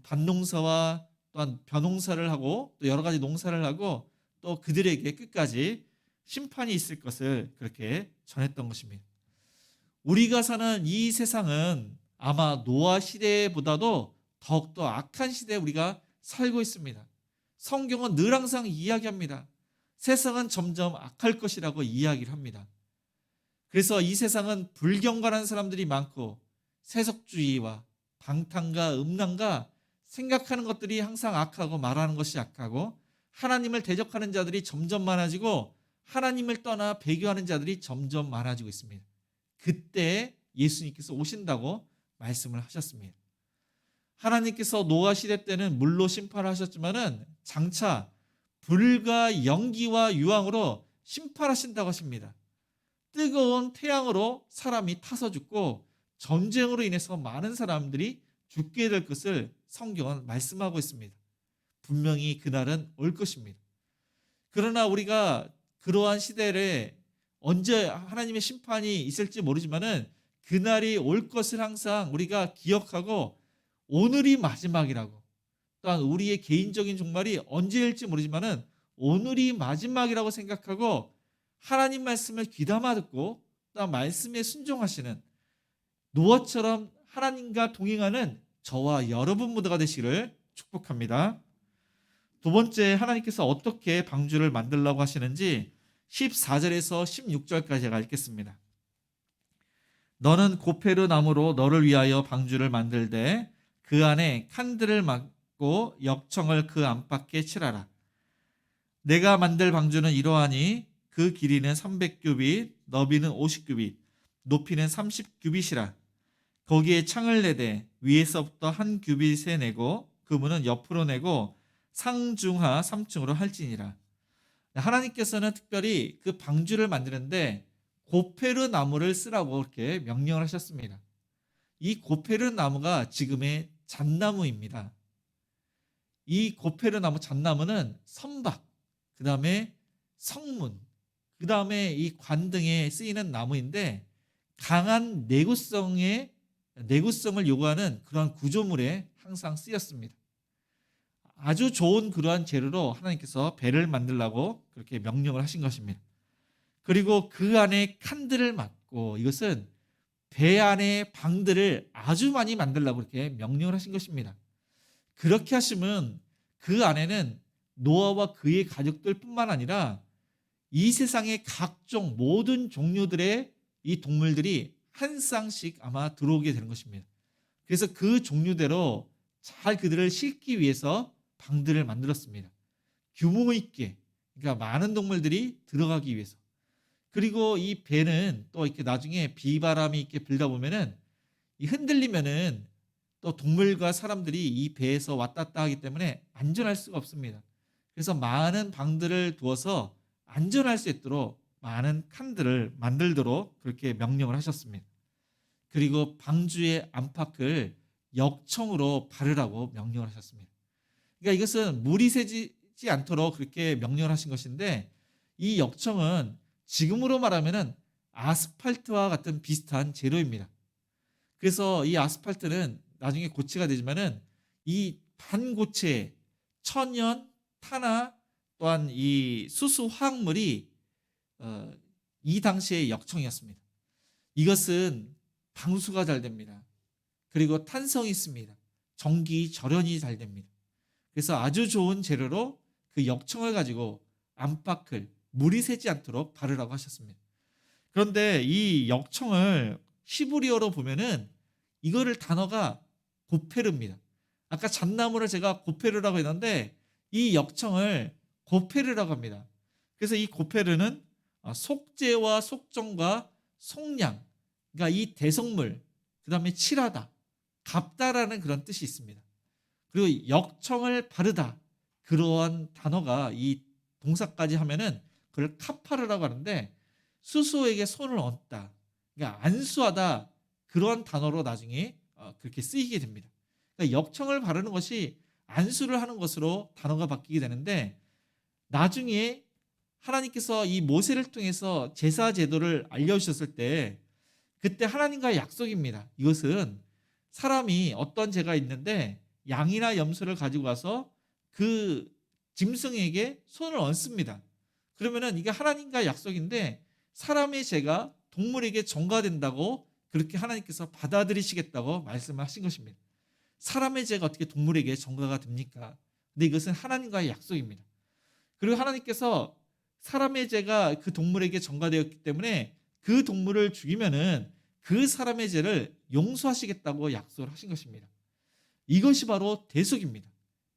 S3: 밭농사와 또한 벼농사를 하고 또 여러 가지 농사를 하고 또 그들에게 끝까지 심판이 있을 것을 그렇게 전했던 것입니다. 우리가 사는 이 세상은 아마 노아 시대보다도 더욱더 악한 시대에 우리가 살고 있습니다. 성경은 늘 항상 이야기합니다. 세상은 점점 악할 것이라고 이야기를 합니다. 그래서 이 세상은 불경건한 사람들이 많고 세속주의와 방탕과 음란과 생각하는 것들이 항상 악하고 말하는 것이 악하고 하나님을 대적하는 자들이 점점 많아지고 하나님을 떠나 배교하는 자들이 점점 많아지고 있습니다. 그때 예수님께서 오신다고 말씀을 하셨습니다. 하나님께서 노아 시대 때는 물로 심판을 하셨지만은 장차 불과 연기와 유황으로 심판하신다고 하십니다. 뜨거운 태양으로 사람이 타서 죽고 전쟁으로 인해서 많은 사람들이 죽게 될 것을 성경은 말씀하고 있습니다. 분명히 그날은 올 것입니다. 그러나 우리가 그러한 시대에 언제 하나님의 심판이 있을지 모르지만은 그날이 올 것을 항상 우리가 기억하고 오늘이 마지막이라고, 또한 우리의 개인적인 종말이 언제일지 모르지만은 오늘이 마지막이라고 생각하고 하나님 말씀을 귀담아 듣고 또한 말씀에 순종하시는 노아처럼 하나님과 동행하는 저와 여러분 모두가 되시기를 축복합니다. 두 번째, 하나님께서 어떻게 방주를 만들라고 하시는지 14절에서 16절까지 제가 읽겠습니다. 너는 고페르 나무로 너를 위하여 방주를 만들되 그 안에 칸들을 막고 역청을 그 안팎에 칠하라. 내가 만들 방주는 이러하니 그 길이는 300규빗, 너비는 50규빗, 높이는 30규빗이라. 거기에 창을 내되 위에서부터 한 규빗에 내고 그 문은 옆으로 내고 상중하 3층으로 할지니라. 하나님께서는 특별히 그 방주를 만드는데 고페르 나무를 쓰라고 이렇게 명령을 하셨습니다. 이 고페르 나무가 지금의 잣나무입니다. 이 고페르 나무 잣나무는 선박, 그 다음에 성문, 그 다음에 이 관등에 쓰이는 나무인데 강한 내구성을 요구하는 그러한 구조물에 항상 쓰였습니다. 아주 좋은 그러한 재료로 하나님께서 배를 만들라고 그렇게 명령을 하신 것입니다. 그리고 그 안에 칸들을 막고, 이것은 배 안에 방들을 아주 많이 만들라고 그렇게 명령을 하신 것입니다. 그렇게 하시면 그 안에는 노아와 그의 가족들 뿐만 아니라 이 세상의 각종 모든 종류들의 이 동물들이 한 쌍씩 아마 들어오게 되는 것입니다. 그래서 그 종류대로 잘 그들을 싣기 위해서 방들을 만들었습니다. 규모 있게, 그러니까 많은 동물들이 들어가기 위해서. 그리고 이 배는 또 이렇게 나중에 비바람이 이렇게 불다 보면은 이 흔들리면은 또 동물과 사람들이 이 배에서 왔다 갔다 하기 때문에 안전할 수가 없습니다. 그래서 많은 방들을 두어서 안전할 수 있도록 많은 칸들을 만들도록 그렇게 명령을 하셨습니다. 그리고 방주의 안팎을 역청으로 바르라고 명령을 하셨습니다. 그러니까 이것은 물이 새지 않도록 그렇게 명령을 하신 것인데, 이 역청은 지금으로 말하면은 아스팔트와 같은 비슷한 재료입니다. 그래서 이 아스팔트는 나중에 고체가 되지만은 이 반고체, 천연, 탄화 또한 이 수수 화학물이 이 당시의 역청이었습니다. 이것은 방수가 잘 됩니다. 그리고 탄성이 있습니다. 전기 절연이 잘 됩니다. 그래서 아주 좋은 재료로 그 역청을 가지고 안팎을 물이 새지 않도록 바르라고 하셨습니다. 그런데 이 역청을 히브리어로 보면은 이거를 단어가 고페르입니다. 아까 잣나무를 제가 고페르라고 했는데 이 역청을 고페르라고 합니다. 그래서 이 고페르는 속죄와 속정과 속량, 그러니까 이 대성물, 그 다음에 칠하다, 갚다라는 그런 뜻이 있습니다. 그리고 역청을 바르다, 그러한 단어가 이 동사까지 하면은 그걸 카파르라고 하는데 스스로에게 손을 얹다, 그러니까 안수하다, 그러한 단어로 나중에 그렇게 쓰이게 됩니다. 그러니까 역청을 바르는 것이 안수를 하는 것으로 단어가 바뀌게 되는데, 나중에 하나님께서 이 모세를 통해서 제사 제도를 알려주셨을 때 그때 하나님과의 약속입니다. 이것은 사람이 어떤 죄가 있는데 양이나 염소를 가지고 와서 그 짐승에게 손을 얹습니다. 그러면은 이게 하나님과의 약속인데 사람의 죄가 동물에게 전가된다고 그렇게 하나님께서 받아들이시겠다고 말씀하신 것입니다. 사람의 죄가 어떻게 동물에게 전가가 됩니까? 근데 이것은 하나님과의 약속입니다. 그리고 하나님께서 사람의 죄가 그 동물에게 전가되었기 때문에 그 동물을 죽이면은 그 사람의 죄를 용서하시겠다고 약속을 하신 것입니다. 이것이 바로 대속입니다.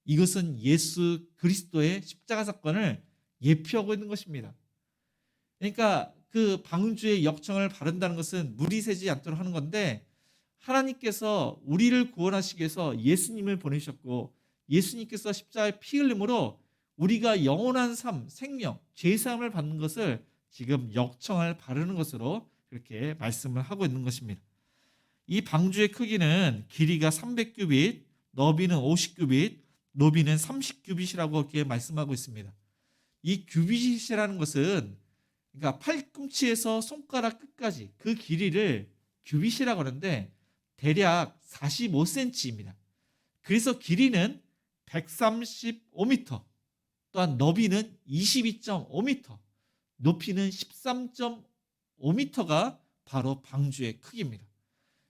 S3: 이것은 예수 그리스도의 십자가 사건을 예표하고 있는 것입니다. 그러니까 그 방주의 역청을 바른다는 것은 물이 새지 않도록 하는 건데, 하나님께서 우리를 구원하시기 위해서 예수님을 보내셨고, 예수님께서 십자가에 피 흘림으로 우리가 영원한 삶, 생명, 죄사함을 받는 것을 지금 역청을 바르는 것으로 그렇게 말씀을 하고 있는 것입니다. 이 방주의 크기는 길이가 300규빗, 너비는 50규빗, 높이는 30규빗이라고 그렇게 말씀하고 있습니다. 이 규빗이라는 것은 그러니까 팔꿈치에서 손가락 끝까지 그 길이를 규빗이라고 하는데 대략 45cm입니다. 그래서 길이는 135m, 또한 너비는 22.5m, 높이는 13.5m가 바로 방주의 크기입니다.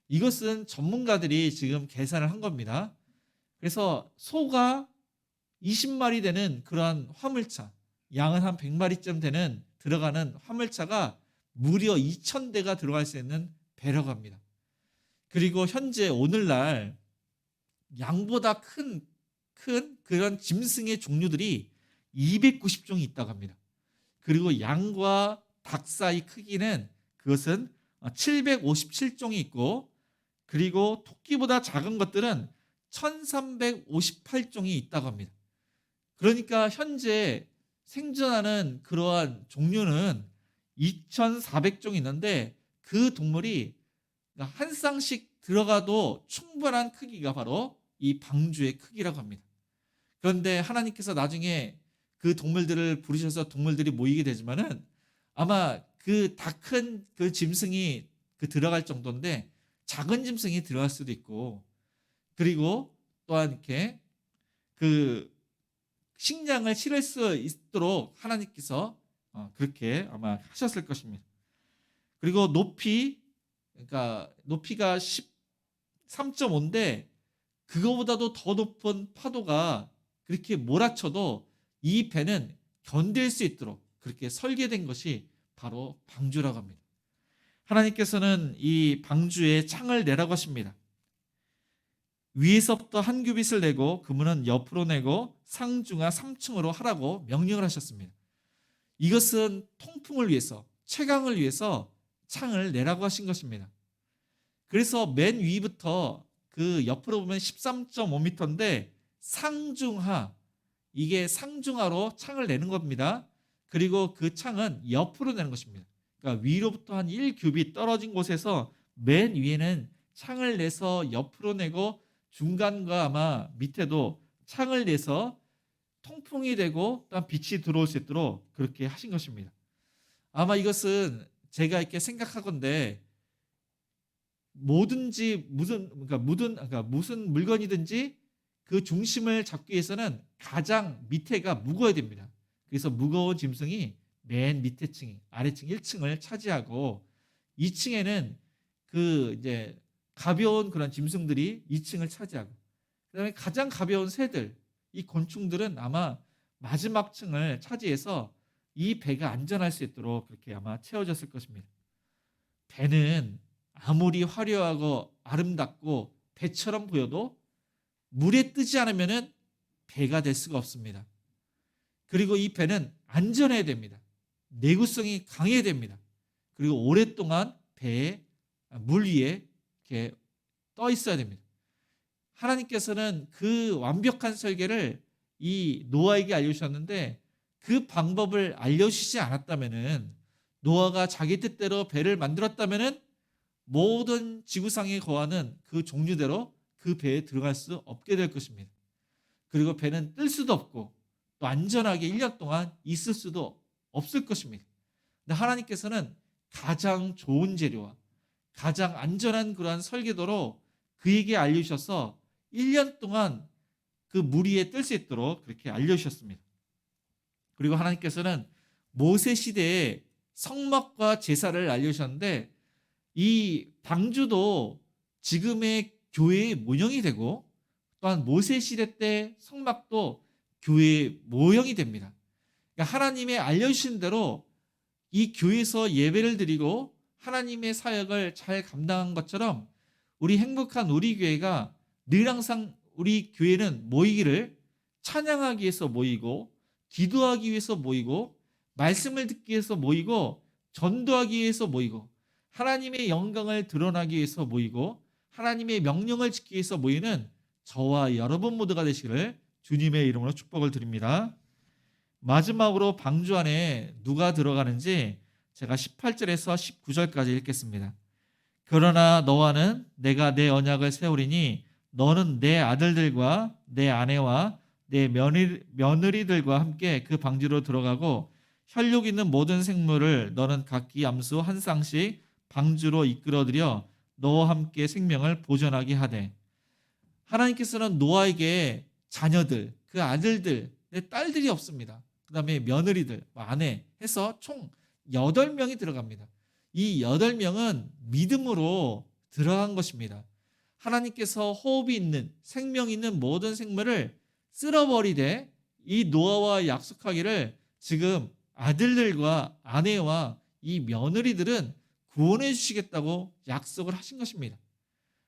S3: 이것은 전문가들이 지금 계산을 한 겁니다. 그래서 소가 20마리 되는 그러한 화물차, 양은 한 100마리쯤 되는 들어가는 화물차가 무려 2,000대가 들어갈 수 있는 배라고 합니다. 그리고 현재 오늘날 양보다 큰 그런 짐승의 종류들이 290종이 있다고 합니다. 그리고 양과 닭 사이 크기는 그것은 757종이 있고, 그리고 토끼보다 작은 것들은 1358종이 있다고 합니다. 그러니까 현재 생존하는 그러한 종류는 2400종이 있는데, 그 동물이 한 쌍씩 들어가도 충분한 크기가 바로 이 방주의 크기라고 합니다. 그런데 하나님께서 나중에 그 동물들을 부르셔서 동물들이 모이게 되지만은 아마 그 다 큰 그 짐승이 그 들어갈 정도인데 작은 짐승이 들어갈 수도 있고, 그리고 또한 이렇게 그 식량을 실을 수 있도록 하나님께서 그렇게 아마 하셨을 것입니다. 그리고 그러니까 높이가 13.5인데 그거보다도 더 높은 파도가 그렇게 몰아쳐도 이 배는 견딜 수 있도록 그렇게 설계된 것이 바로 방주라고 합니다. 하나님께서는 이 방주에 창을 내라고 하십니다. 위에서부터 한 규빗을 내고 그물은 옆으로 내고 상중하 3층으로 하라고 명령을 하셨습니다. 이것은 통풍을 위해서, 채광을 위해서 창을 내라고 하신 것입니다. 그래서 맨 위부터 그 옆으로 보면 13.5m인데 상중하, 이게 상중하로 창을 내는 겁니다. 그리고 그 창은 옆으로 내는 것입니다. 그러니까 위로부터 한 1규빗 떨어진 곳에서 맨 위에는 창을 내서 옆으로 내고 중간과 아마 밑에도 창을 내서 통풍이 되고 또한 빛이 들어올 수 있도록 그렇게 하신 것입니다. 아마 이것은 제가 이렇게 생각하건대 무슨 물건이든지 그 중심을 잡기 위해서는 가장 밑에가 무거워야 됩니다. 그래서 무거운 짐승이 맨 밑에 층, 아래층 1층을 차지하고 2층에는 그 이제 가벼운 그런 짐승들이 2층을 차지하고, 그다음에 가장 가벼운 새들, 이 곤충들은 아마 마지막 층을 차지해서 이 배가 안전할 수 있도록 그렇게 아마 채워졌을 것입니다. 배는 아무리 화려하고 아름답고 배처럼 보여도 물에 뜨지 않으면 배가 될 수가 없습니다. 그리고 이 배는 안전해야 됩니다. 내구성이 강해야 됩니다. 그리고 오랫동안 배에 물 위에 이렇게 떠 있어야 됩니다. 하나님께서는 그 완벽한 설계를 이 노아에게 알려주셨는데 그 방법을 알려주시지 않았다면은, 노아가 자기 뜻대로 배를 만들었다면은 모든 지구상에 거하는 그 종류대로 그 배에 들어갈 수 없게 될 것입니다. 그리고 배는 뜰 수도 없고 또 안전하게 1년 동안 있을 수도 없을 것입니다. 근데 하나님께서는 가장 좋은 재료와 가장 안전한 그러한 설계도로 그에게 알려주셔서 1년 동안 그 물 위에 뜰 수 있도록 그렇게 알려주셨습니다. 그리고 하나님께서는 모세 시대에 성막과 제사를 알려주셨는데 이 방주도 지금의 교회의 모형이 되고 또한 모세 시대 때 성막도 교회의 모형이 됩니다. 그러니까 하나님의 알려주신 대로 이 교회에서 예배를 드리고 하나님의 사역을 잘 감당한 것처럼 우리 행복한 우리 교회가 늘 항상 우리 교회는 모이기를 찬양하기 위해서 모이고, 기도하기 위해서 모이고, 말씀을 듣기 위해서 모이고, 전도하기 위해서 모이고, 하나님의 영광을 드러나기 위해서 모이고, 하나님의 명령을 지키기 위해서 모이는 저와 여러분 모두가 되시기를 주님의 이름으로 축복을 드립니다. 마지막으로 방주 안에 누가 들어가는지 제가 18절에서 19절까지 읽겠습니다. 그러나 너와는 내가 내 언약을 세우리니 너는 내 아들들과 내 아내와 내 며느리들과 함께 그 방주로 들어가고 혈육 있는 모든 생물을 너는 각기 암수 한 쌍씩 방주로 이끌어들여 너와 함께 생명을 보존하게 하되. 하나님께서는 노아에게 자녀들, 그 아들들, 내 딸들이 없습니다. 그 다음에 며느리들, 아내 해서 총 8명이 들어갑니다. 이 8명은 믿음으로 들어간 것입니다. 하나님께서 호흡이 있는, 생명 있는 모든 생물을 쓸어버리되 이 노아와 약속하기를 지금 아들들과 아내와 이 며느리들은 구원해 주시겠다고 약속을 하신 것입니다.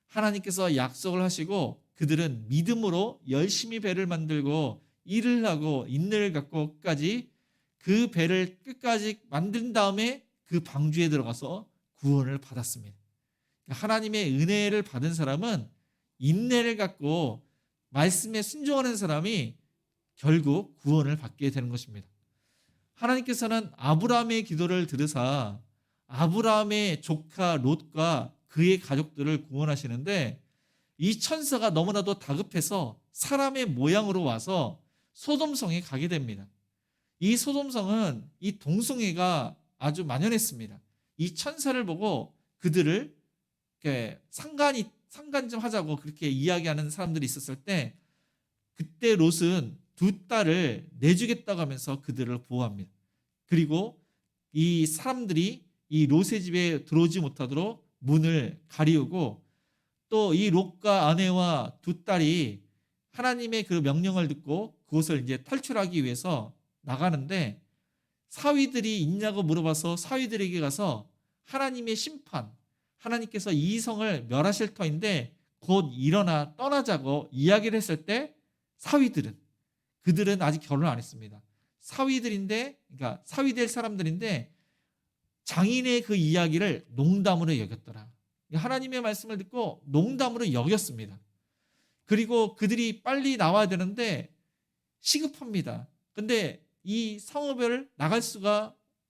S3: 하나님께서 약속을 하시고 그들은 믿음으로 열심히 배를 만들고 일을 하고 인내를 갖고 끝까지 그 배를 끝까지 만든 다음에 그 방주에 들어가서 구원을 받았습니다. 하나님의 은혜를 받은 사람은 인내를 갖고 말씀에 순종하는 사람이 결국 구원을 받게 되는 것입니다. 하나님께서는 아브라함의 기도를 들으사 아브라함의 조카 롯과 그의 가족들을 구원하시는데 이 천사가 너무나도 다급해서 사람의 모양으로 와서 소돔성에 가게 됩니다. 이 소돔성은 이 동성애가 아주 만연했습니다. 이 천사를 보고 그들을 상간 좀 하자고 그렇게 이야기하는 사람들이 있었을 때 그때 롯은 2딸을 내주겠다고 하면서 그들을 보호합니다. 그리고 이 사람들이 이 롯의 집에 들어오지 못하도록 문을 가리우고 또 이 롯과 아내와 2딸이 하나님의 그 명령을 듣고 그곳을 이제 탈출하기 위해서 나가는데 사위들이 있냐고 물어봐서 사위들에게 가서 하나님의 심판, 하나님께서 이 성을 멸하실 터인데 곧 일어나 떠나자고 이야기를 했을 때 그들은 아직 결혼 안 했습니다. 사위들인데, 그러니까 사위될 사람들인데 장인의 그 이야기를 농담으로 여겼더라. 하나님의 말씀을 듣고 농담으로 여겼습니다. 그리고 그들이 빨리 나와야 되는데 시급합니다. 근데 이 성읍을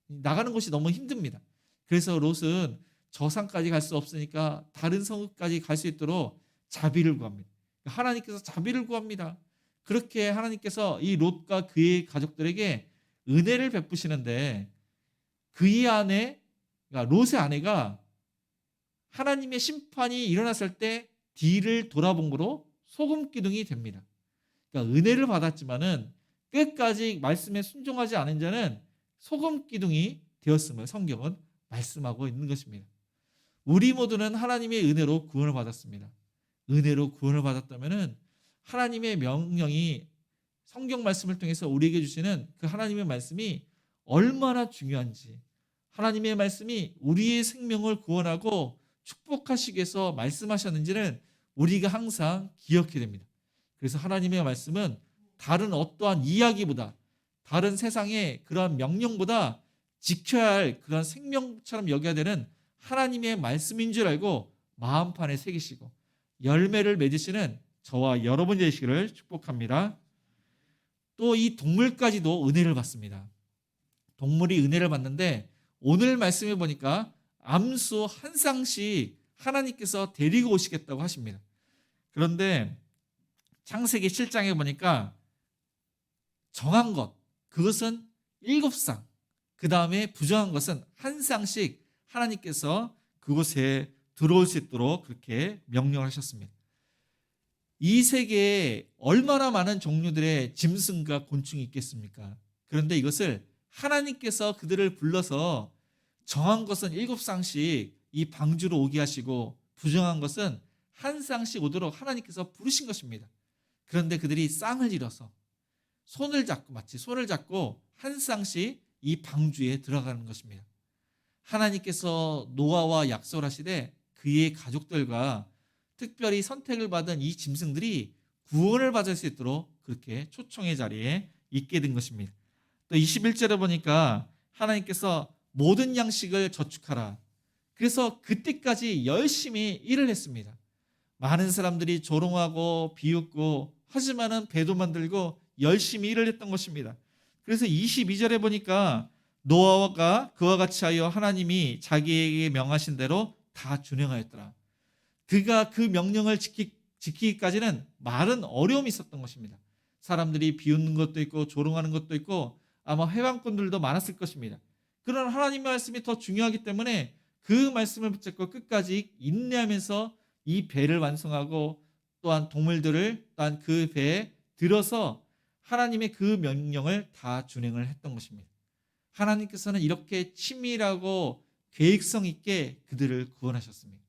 S3: 나가는 것이 너무 힘듭니다. 그래서 롯은 저 산까지 갈 수 없으니까 다른 성읍까지 갈 수 있도록 자비를 구합니다. 하나님께서 자비를 구합니다. 그렇게 하나님께서 이 롯과 그의 가족들에게 은혜를 베푸시는데 그의 아내, 그러니까 롯의 아내가 하나님의 심판이 일어났을 때 뒤를 돌아본 거로 소금 기둥이 됩니다. 그러니까 은혜를 받았지만은 끝까지 말씀에 순종하지 않은 자는 소금 기둥이 되었음을 성경은 말씀하고 있는 것입니다. 우리 모두는 하나님의 은혜로 구원을 받았습니다. 은혜로 구원을 받았다면은 하나님의 명령이 성경 말씀을 통해서 우리에게 주시는 그 하나님의 말씀이 얼마나 중요한지, 하나님의 말씀이 우리의 생명을 구원하고 축복하시기 위해서 말씀하셨는지는 우리가 항상 기억해야 됩니다. 그래서 하나님의 말씀은 다른 어떠한 이야기보다, 다른 세상의 그러한 명령보다 지켜야 할 그런 생명처럼 여겨야 되는 하나님의 말씀인 줄 알고 마음판에 새기시고 열매를 맺으시는 저와 여러분 되시기를 축복합니다. 또 이 동물까지도 은혜를 받습니다. 동물이 은혜를 받는데 오늘 말씀해 보니까 암수 한 쌍씩 하나님께서 데리고 오시겠다고 하십니다. 그런데 창세기 7장에 보니까 정한 것, 그것은 7쌍, 그 다음에 부정한 것은 한 쌍씩 하나님께서 그곳에 들어올 수 있도록 그렇게 명령하셨습니다. 이 세계에 얼마나 많은 종류들의 짐승과 곤충이 있겠습니까? 그런데 이것을 하나님께서 그들을 불러서 정한 것은 7쌍씩 이 방주로 오게 하시고 부정한 것은 한 쌍씩 오도록 하나님께서 부르신 것입니다. 그런데 그들이 쌍을 이뤄서 마치 손을 잡고 한 쌍씩 이 방주에 들어가는 것입니다. 하나님께서 노아와 약속을 하시되 그의 가족들과 특별히 선택을 받은 이 짐승들이 구원을 받을 수 있도록 그렇게 초청의 자리에 있게 된 것입니다. 또 21절에 보니까 하나님께서 모든 양식을 저축하라. 그래서 그때까지 열심히 일을 했습니다. 많은 사람들이 조롱하고 비웃고 하지만은 배도 만들고 열심히 일을 했던 것입니다. 그래서 22절에 보니까 노아가 그와 같이 하여 하나님이 자기에게 명하신 대로 다 준행하였더라. 그가 그 명령을 지키기까지는 많은 어려움이 있었던 것입니다. 사람들이 비웃는 것도 있고 조롱하는 것도 있고 아마 회방꾼들도 많았을 것입니다. 그러나 하나님의 말씀이 더 중요하기 때문에 그 말씀을 붙잡고 끝까지 인내하면서 이 배를 완성하고 또한 동물들을 또한 그 배에 들어서 하나님의 그 명령을 다 준행을 했던 것입니다. 하나님께서는 이렇게 치밀하고 계획성 있게 그들을 구원하셨습니다.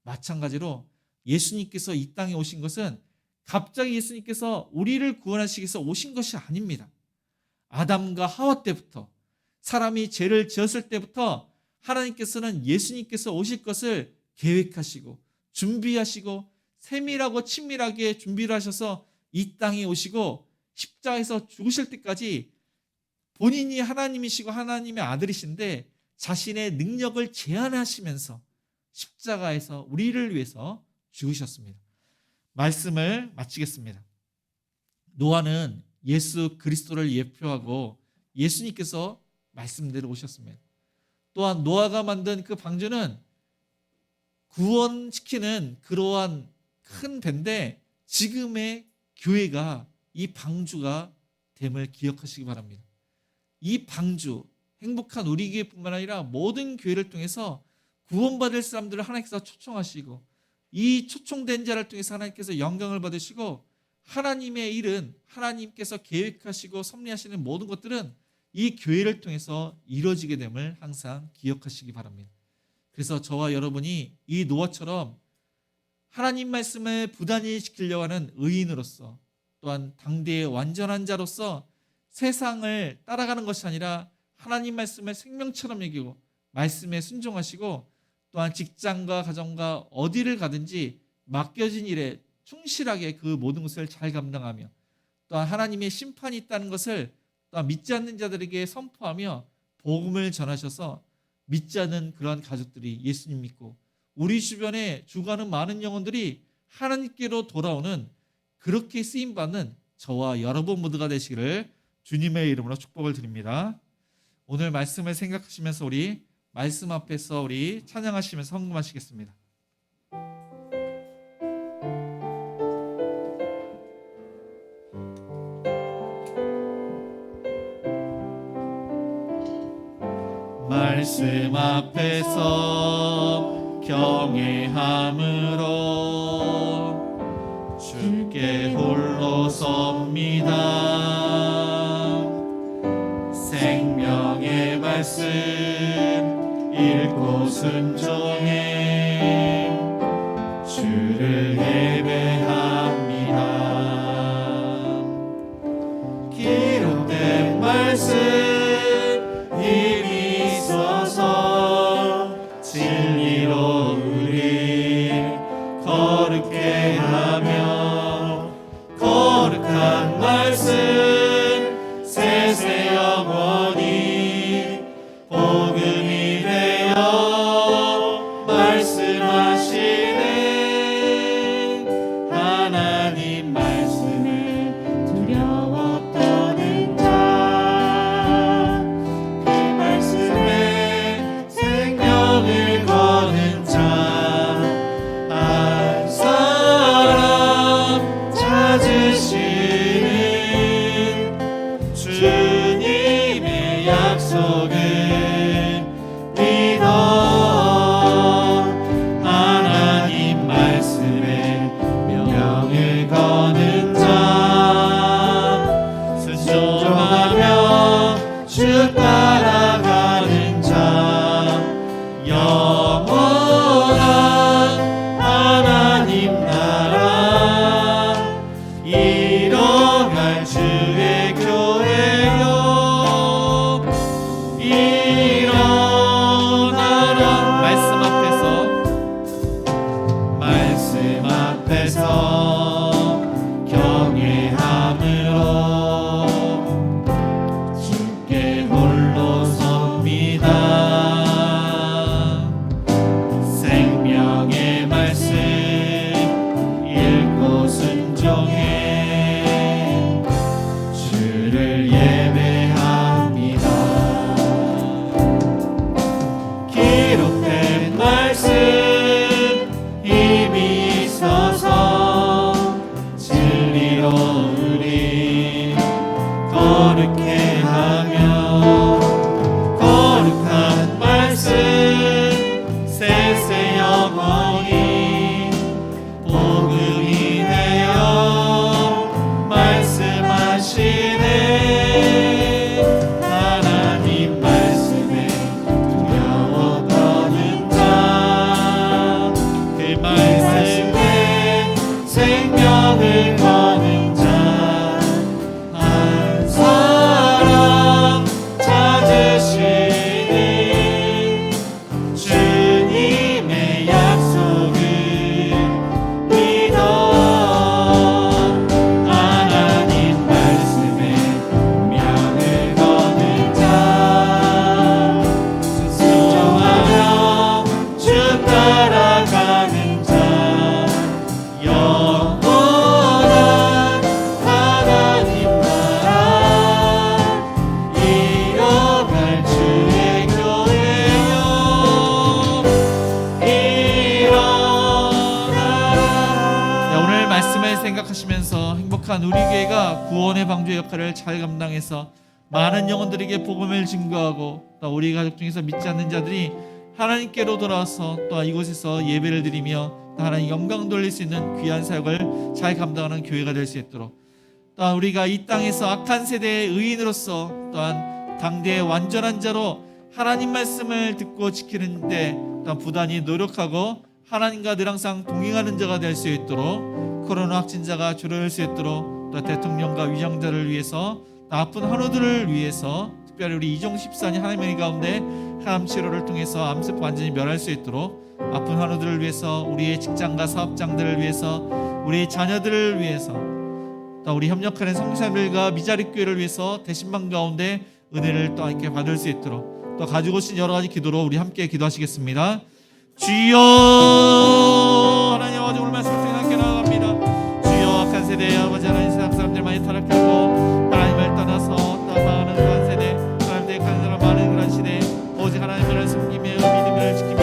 S3: 마찬가지로 예수님께서 이 땅에 오신 것은 갑자기 예수님께서 우리를 구원하시기 위해서 오신 것이 아닙니다. 아담과 하와 때부터 사람이 죄를 지었을 때부터 하나님께서는 예수님께서 오실 것을 계획하시고 준비하시고 세밀하고 친밀하게 준비를 하셔서 이 땅에 오시고 십자가에서 죽으실 때까지 본인이 하나님이시고 하나님의 아들이신데 자신의 능력을 제한하시면서 십자가에서 우리를 위해서 죽으셨습니다. 말씀을 마치겠습니다. 노아는 예수 그리스도를 예표하고 예수님께서 말씀대로 오셨습니다. 또한 노아가 만든 그 방주는 구원시키는 그러한 큰 배인데 지금의 교회가 이 방주가 됨을 기억하시기 바랍니다. 이 방주, 행복한 우리 교회뿐만 아니라 모든 교회를 통해서 구원받을 사람들을 하나님께서 초청하시고 이 초청된 자를 통해서 하나님께서 영광을 받으시고 하나님의 일은 하나님께서 계획하시고 섭리하시는 모든 것들은 이 교회를 통해서 이루어지게 됨을 항상 기억하시기 바랍니다. 그래서 저와 여러분이 이 노아처럼 하나님 말씀을 부단히 지키려고 하는 의인으로서 또한 당대의 완전한 자로서 세상을 따라가는 것이 아니라 하나님 말씀을 생명처럼 여기고 말씀에 순종하시고 또한 직장과 가정과 어디를 가든지 맡겨진 일에 충실하게 그 모든 것을 잘 감당하며 또한 하나님의 심판이 있다는 것을 또한 믿지 않는 자들에게 선포하며 복음을 전하셔서 믿지 않는 그러한 가족들이 예수님 믿고 우리 주변에 죽어가는 많은 영혼들이 하나님께로 돌아오는 그렇게 쓰임받는 저와 여러분 모두가 되시기를 주님의 이름으로 축복을 드립니다. 오늘 말씀을 생각하시면서 우리 말씀 앞에서 우리 찬양하시면서 헌금하시겠습니다. 말씀 앞에서 경외함으로 주께 홀로 섭니다. 생명의 말씀 읽고 순종해 주를 예배합니다. 기록된 말씀 힘이 있어서 진리로 우리 거룩게 하며 거룩한 말씀 세세 영원히 복음이 되어 말씀하시네. 하나님 말씀에 두려워 떠는 자, 그 말씀에 생명을 거는 자, 한 사람 찾으시는 주님의 약속을 믿어 하나님 말씀에 명을 거는 자, 순종하며 주 따라가는 자, 영원한 하나님 나라 이뤄갈 주의 교회요. 행복한 우리 교회가 구원의 방주의 역할을 잘 감당해서 많은 영혼들에게 복음을 증거하고 또 우리 가족 중에서 믿지 않는 자들이 하나님께로 돌아와서 또 이곳에서 예배를 드리며 또 하나님 영광 돌릴 수 있는 귀한 사역을 잘 감당하는 교회가 될 수 있도록, 또한 우리가 이 땅에서 악한 세대의 의인으로서 또한 당대의 완전한 자로 하나님 말씀을 듣고 지키는데 또한 부단히 노력하고 하나님과 늘 항상 동행하는 자가 될 수 있도록, 코로나 확진자가 줄어들 수 있도록, 또 대통령과 위정자를 위해서, 또 아픈 환우들을 위해서, 특별히 우리 이종 집사님 하나님의 가운데 항암 치료를 통해서 암세포 완전히 멸할 수 있도록, 아픈 환우들을 위해서, 우리의 직장과 사업장들을 위해서, 우리의 자녀들을 위해서, 또 우리 협력하는 성사들과 미자립 교회를 위해서 대신방 가운데 은혜를 또 함께 받을 수 있도록, 또 가지고 오신 여러 가지 기도로 우리 함께 기도하시겠습니다. 주여, 하나님 아버지 오늘 말씀 통해 함께 나아갑니다. 주여, 악한 세대의 아버지 하나님, 세상 사람들 많이 타락하고 하나님을 떠나서 많은 그런 세대, 하나님 대적하는 사람 많은 그런 시대, 오직 하나님을 섬기며 믿음을 지키며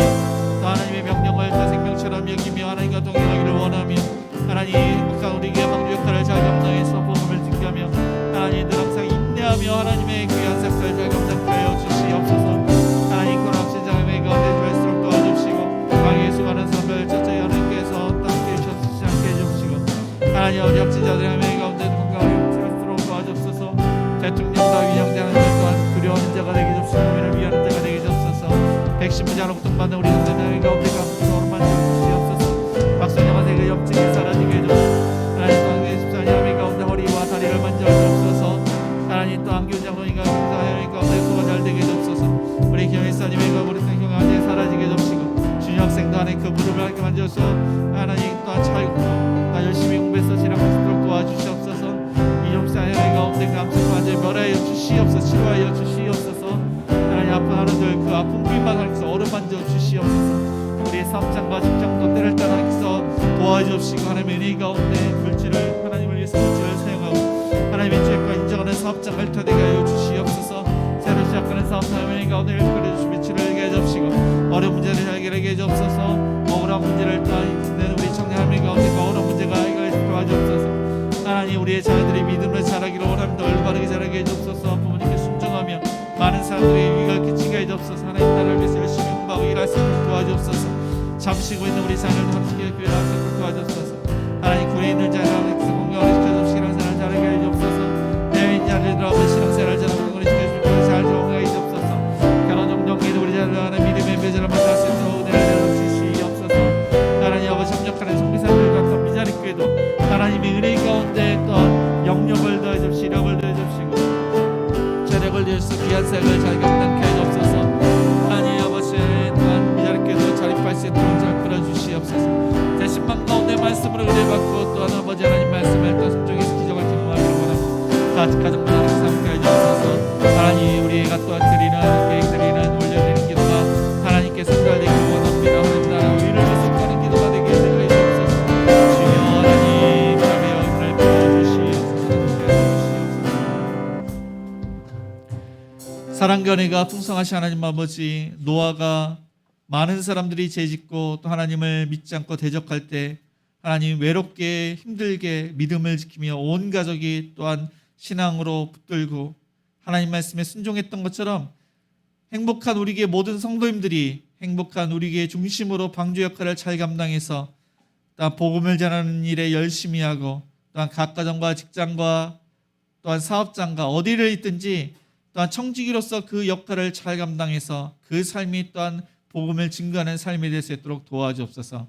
S3: 또 하나님의 명령을 다 생명처럼 여기며 하나님과 동행하기를 원하며, 하나님 행복한 우리에게 방주 역할을 잘 감당해서 복음을 증거하며 하나님 늘 항상 인내하며 하나님의 귀한 사역을 잘 감당하여 주시옵소서. 하나님 코로나 확진자의 가운데 갈수록 도와주시고 방에 수많은 사람들 저저히 하나님께서 함께 해주시지 않게 해주시고, 하나님 어디 확진자들의 하나님의 가운데 건강을 치료스도록 도와주옵소서. 대통령과 위정자는 또한 두려워하는 자가 되게 주시고 우리를 위하는 자가 되게 주옵소서. 백신 부자로 고통받는 우리 형제들 가운데 감사로 만져주시옵소서. 박선영한 세계 염증이 사라지게 해주옵소서. 하나님 또한 예수님 하나님 가운데 허리와 다리를 만져주옵소서. 하나님 또한 교장로인가 하나님 가운데 소가 잘 되게 해주옵소서. 우리 경혜사님의 우리 생명 안에 사라지게 해주시고, 준영 학생도 하나님 그 무릎을 하나님 만져서 하나님 또한 차있고 열심히 공부해서 신앙을 쓰도록 도와주시옵소서. 이종사 하나님 가운데 그 암수가 완전히 멸하여 주시옵소서. 치료하여 주시옵소서. 하나님 아픈 하루들 그 아픈 부위만 하나님께서 어루만져 주시옵소서. 우리 사업장과 직장도 때를 따라 하나님께서 도와주시고, 하나님의 은혜 가운데 물질을 하나님을 위해서 물질을 사용하고 하나님의 죄과 인정하는 사업장을 되게 하여 주시옵소서. 새로 시작하는 사업 하나님의 가운데 그려주시며 치료하게 해주시고, 어려운 문제를 해결하게 해주옵소서. 억울한 문제를 또한 우리 청년 하나님 가운데 어려운 문제가 해결해 도와주옵소서. 하나님 우리의 자녀들이 믿음을 자라기를 원합니다. 올바르게 자라게 해주옵소서. 부모님께 순종하며 많은 사람들이 유익을 끼치게 해주옵소서. 하나님 나라를 위해서 열심히 공부하고 일할 수 있도록 도와주옵소서. 잠시고 있는 우리 자녀들 함께 교회를 함께 도와주옵소서. 하나님 굴에 있는 자를 하나님께서 건강을 시켜서 신앙생활을 잘하게 해주옵소서. 내외인 자들하고 신앙생활을 잘하고 건강을 시켜주시고 잘 들어오게 해주옵소서. 결혼 정정기도 우리 자녀들 하나님 믿음의 배전을 만날 수 있도록 은혜를 주시옵소서. 하나님 아버지 협력하는 성비사들과 또 미자립 교회도 하나님의 은혜 가운데 또 영역을 더해 주시고 시력을 더해 주시고 체력을 더해 주시고 귀한 사역을 잘 감당케 해주옵소서. 하나님 아버지 또한 미자립 교회도 자립할 수 있도록 잘 끌어주시옵소서. 대신방 가운데 말씀으로 은혜받고 또한 아버지 하나님 말씀을 또 순종해서 기적을 경험하기를 원하고 가정마다 함께 해주옵소서. 하나님 우리가 또한 드리는 계획드리는 올려드리는 기도가 하나님께 성달되기를 원합니다. 하나님 나라 의를 위해서 하는 기도가 되게 해주옵소서. 주여 하나님 자비와 은혜를 부어주시옵소서. 사랑과 은혜가 풍성하신 하나님 아버지, 노아가 많은 사람들이 죄짓고 또 하나님을 믿지 않고 대적할 때 하나님 외롭게 힘들게 믿음을 지키며 온 가족이 또한 신앙으로 붙들고 하나님 말씀에 순종했던 것처럼 행복한 우리의 모든 성도님들이 행복한 우리의 중심으로 방주 역할을 잘 감당해서 또한 복음을 전하는 일에 열심히 하고 또한 각 가정과 직장과 또한 사업장과 어디를 있든지 또한 청지기로서 그 역할을 잘 감당해서 그 삶이 또한 복음을 증거하는 삶이 될 수 있도록 도와주옵소서.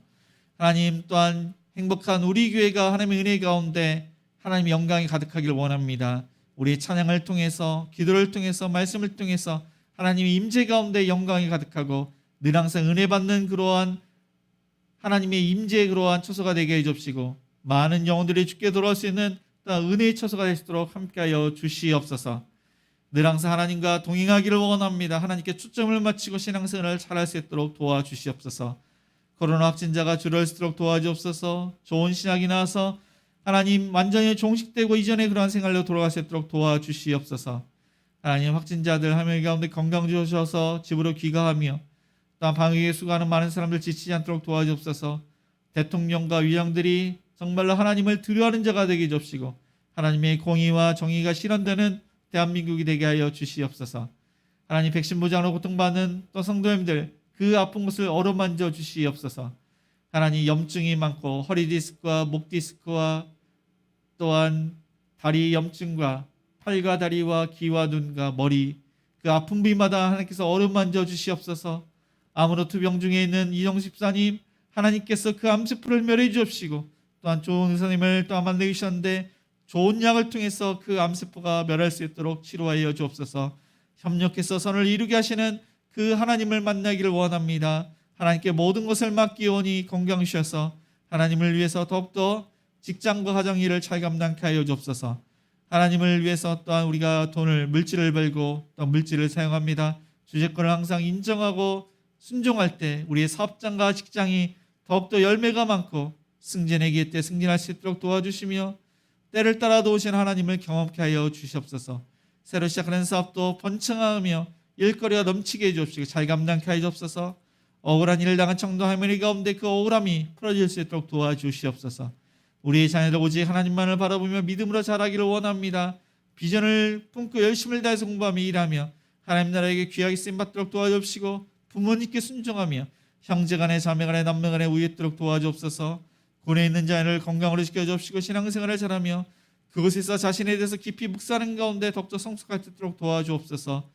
S3: 하나님 또한 행복한 우리 교회가 하나님의 은혜 가운데 하나님의 영광이 가득하기를 원합니다. 우리 찬양을 통해서 기도를 통해서 말씀을 통해서 하나님의 임재 가운데 영광이 가득하고 늘 항상 은혜 받는 그러한 하나님의 임재의 그러한 처소가 되게 해주시고 많은 영혼들이 주께 돌아올 수 있는 은혜의 처소가 될 수 있도록 함께하여 주시옵소서. 늘 항상 하나님과 동행하기를 원합니다. 하나님께 초점을 맞추고 신앙생활을 잘할 수 있도록 도와주시옵소서. 코로나 확진자가 줄어들수록 도와주옵소서. 좋은 신학이 나와서 하나님 완전히 종식되고 이전의 그러한 생활로 돌아갈 수 있도록 도와주시옵소서. 하나님 확진자들 하나님 가운데 건강 주셔서 집으로 귀가하며 또한 방역에 수고하는 많은 사람들 지치지 않도록 도와주옵소서. 대통령과 위원들이 정말로 하나님을 두려워하는 자가 되게 해주시고 하나님의 공의와 정의가 실현되는 대한민국이 되게 하여 주시옵소서. 하나님 백신 부장으로 고통받는 또 성도님들 그 아픈 곳을 어루만져 주시옵소서. 하나님 염증이 많고 허리 디스크와 목 디스크와 또한 다리 염증과 팔과 다리와 귀와 눈과 머리 그 아픈 부위마다 하나님께서 어루만져 주시옵소서. 아무로 투병 중에 있는 이정식 집사님 하나님께서 그 암세포를 멸해 주옵시고 또한 좋은 의사님을 또한 만들기 주셨는데 좋은 약을 통해서 그 암세포가 멸할 수 있도록 치료하여 주옵소서. 협력해서 선을 이루게 하시는 그 하나님을 만나기를 원합니다. 하나님께 모든 것을 맡기오니 건강 주셔서 하나님을 위해서 더욱더 직장과 가정 일을 잘 감당케 하여 주옵소서. 하나님을 위해서 또한 우리가 돈을 물질을 벌고 또 물질을 사용합니다. 주제권을 항상 인정하고 순종할 때 우리의 사업장과 직장이 더욱더 열매가 많고 승진의 때 승진할 수 있도록 도와주시며 때를 따라 도우신 하나님을 경험케 하여 주시옵소서. 새로 시작하는 사업도 번창하며 일거리가 넘치게 해주옵시고 잘 감당케 하여 주옵소서. 억울한 일을 당한 청도 할머니 가운데 그 억울함이 풀어질 수 있도록 도와주시옵소서. 우리의 자녀들 오직 하나님만을 바라보며 믿음으로 자라기를 원합니다. 비전을 품고 열심을 다해서 공부하며 일하며 하나님 나라에게 귀하게 쓰임받도록 도와주옵시고 부모님께 순종하며 형제간에 자매간에 남매간에 우애있도록 도와주옵소서. 군에 있는 자녀를 건강으로 지켜주옵시고 신앙생활을 잘하며 그곳에서 자신에 대해서 깊이 묵상하는 가운데 더욱더 성숙할 수 있도록 도와주옵소서.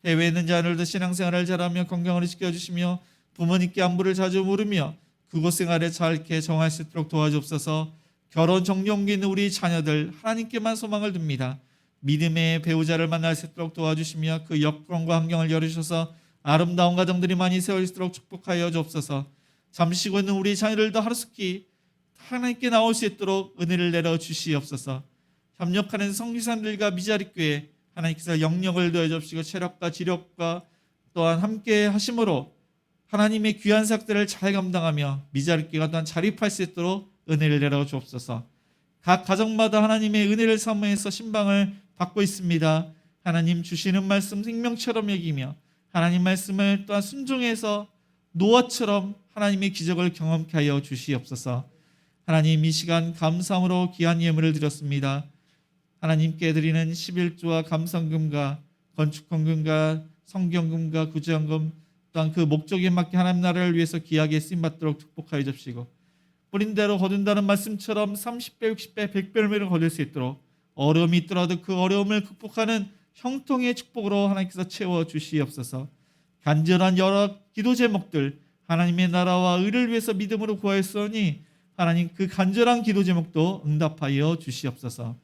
S3: 해외에 있는 자녀들도 신앙생활을 잘하며 건강으로 지켜주시며 부모님께 안부를 자주 물으며 그곳 생활에 잘게 정할 수 있도록 도와주옵소서. 결혼 정령기 있는 우리 자녀들 하나님께만 소망을 둡니다. 믿음의 배우자를 만날 수 있도록 도와주시며 그 여건과 환경을 열어주셔서 아름다운 가정들이 많이 세워지도록 축복하여 주옵소서. 잠시 쉬고 있는 우리 자녀들도 하루속히 하나님께 나올 수 있도록 은혜를 내려 주시옵소서. 협력하는 성기사님들과 미자립교회 하나님께서 영역을 더해 주시고 체력과 지력과 또한 함께 하심으로 하나님의 귀한 사역들을 잘 감당하며 미자립교회가 또한 자립할 수 있도록 은혜를 내려 주옵소서. 각 가정마다 하나님의 은혜를 사모해서 신방을 받고 있습니다. 하나님 주시는 말씀 생명처럼 여기며 하나님 말씀을 또한 순종해서 노아처럼 하나님의 기적을 경험케 하여 주시옵소서. 하나님 이 시간 감사함으로 귀한 예물을 드렸습니다. 하나님께 드리는 11조와 감성금과 건축헌금과 성경금과 구제헌금 또한 그 목적에 맞게 하나님 나라를 위해서 귀하게 쓰임받도록 축복하여 주시고 뿌린 대로 거둔다는 말씀처럼 30배, 60배, 100배를 거둘 수 있도록 어려움이 있더라도 그 어려움을 극복하는 형통의 축복으로 하나님께서 채워주시옵소서. 간절한 여러 기도 제목들 하나님의 나라와 의를 위해서 믿음으로 구하였으니 하나님 그 간절한 기도 제목도 응답하여 주시옵소서.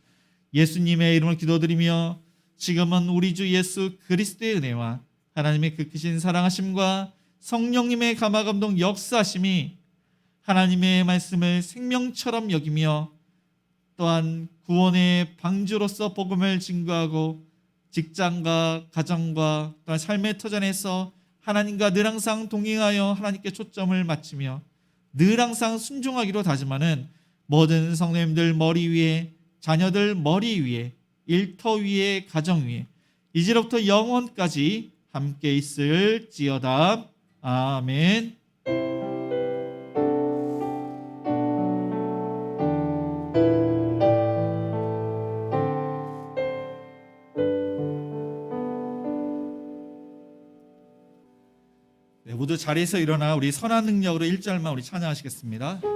S3: 예수님의 이름을 기도드리며 지금은 우리 주 예수 그리스도의 은혜와 하나님의 그 크신 사랑하심과 성령님의 감화감동 역사하심이 하나님의 말씀을 생명처럼 여기며 또한 구원의 방주로서 복음을 증거하고 직장과 가정과 또한 삶의 터전에서 하나님과 늘 항상 동행하여 하나님께 초점을 맞추며 늘 항상 순종하기로 다짐하는 모든 성도님들 머리 위에 자녀들 머리 위에 일터 위에 가정 위에 이제로부터 영원까지 함께 있을지어다. 아멘. 네, 모두 자리에서 일어나 우리 선한 능력으로 1절만 우리 찬양하시겠습니다.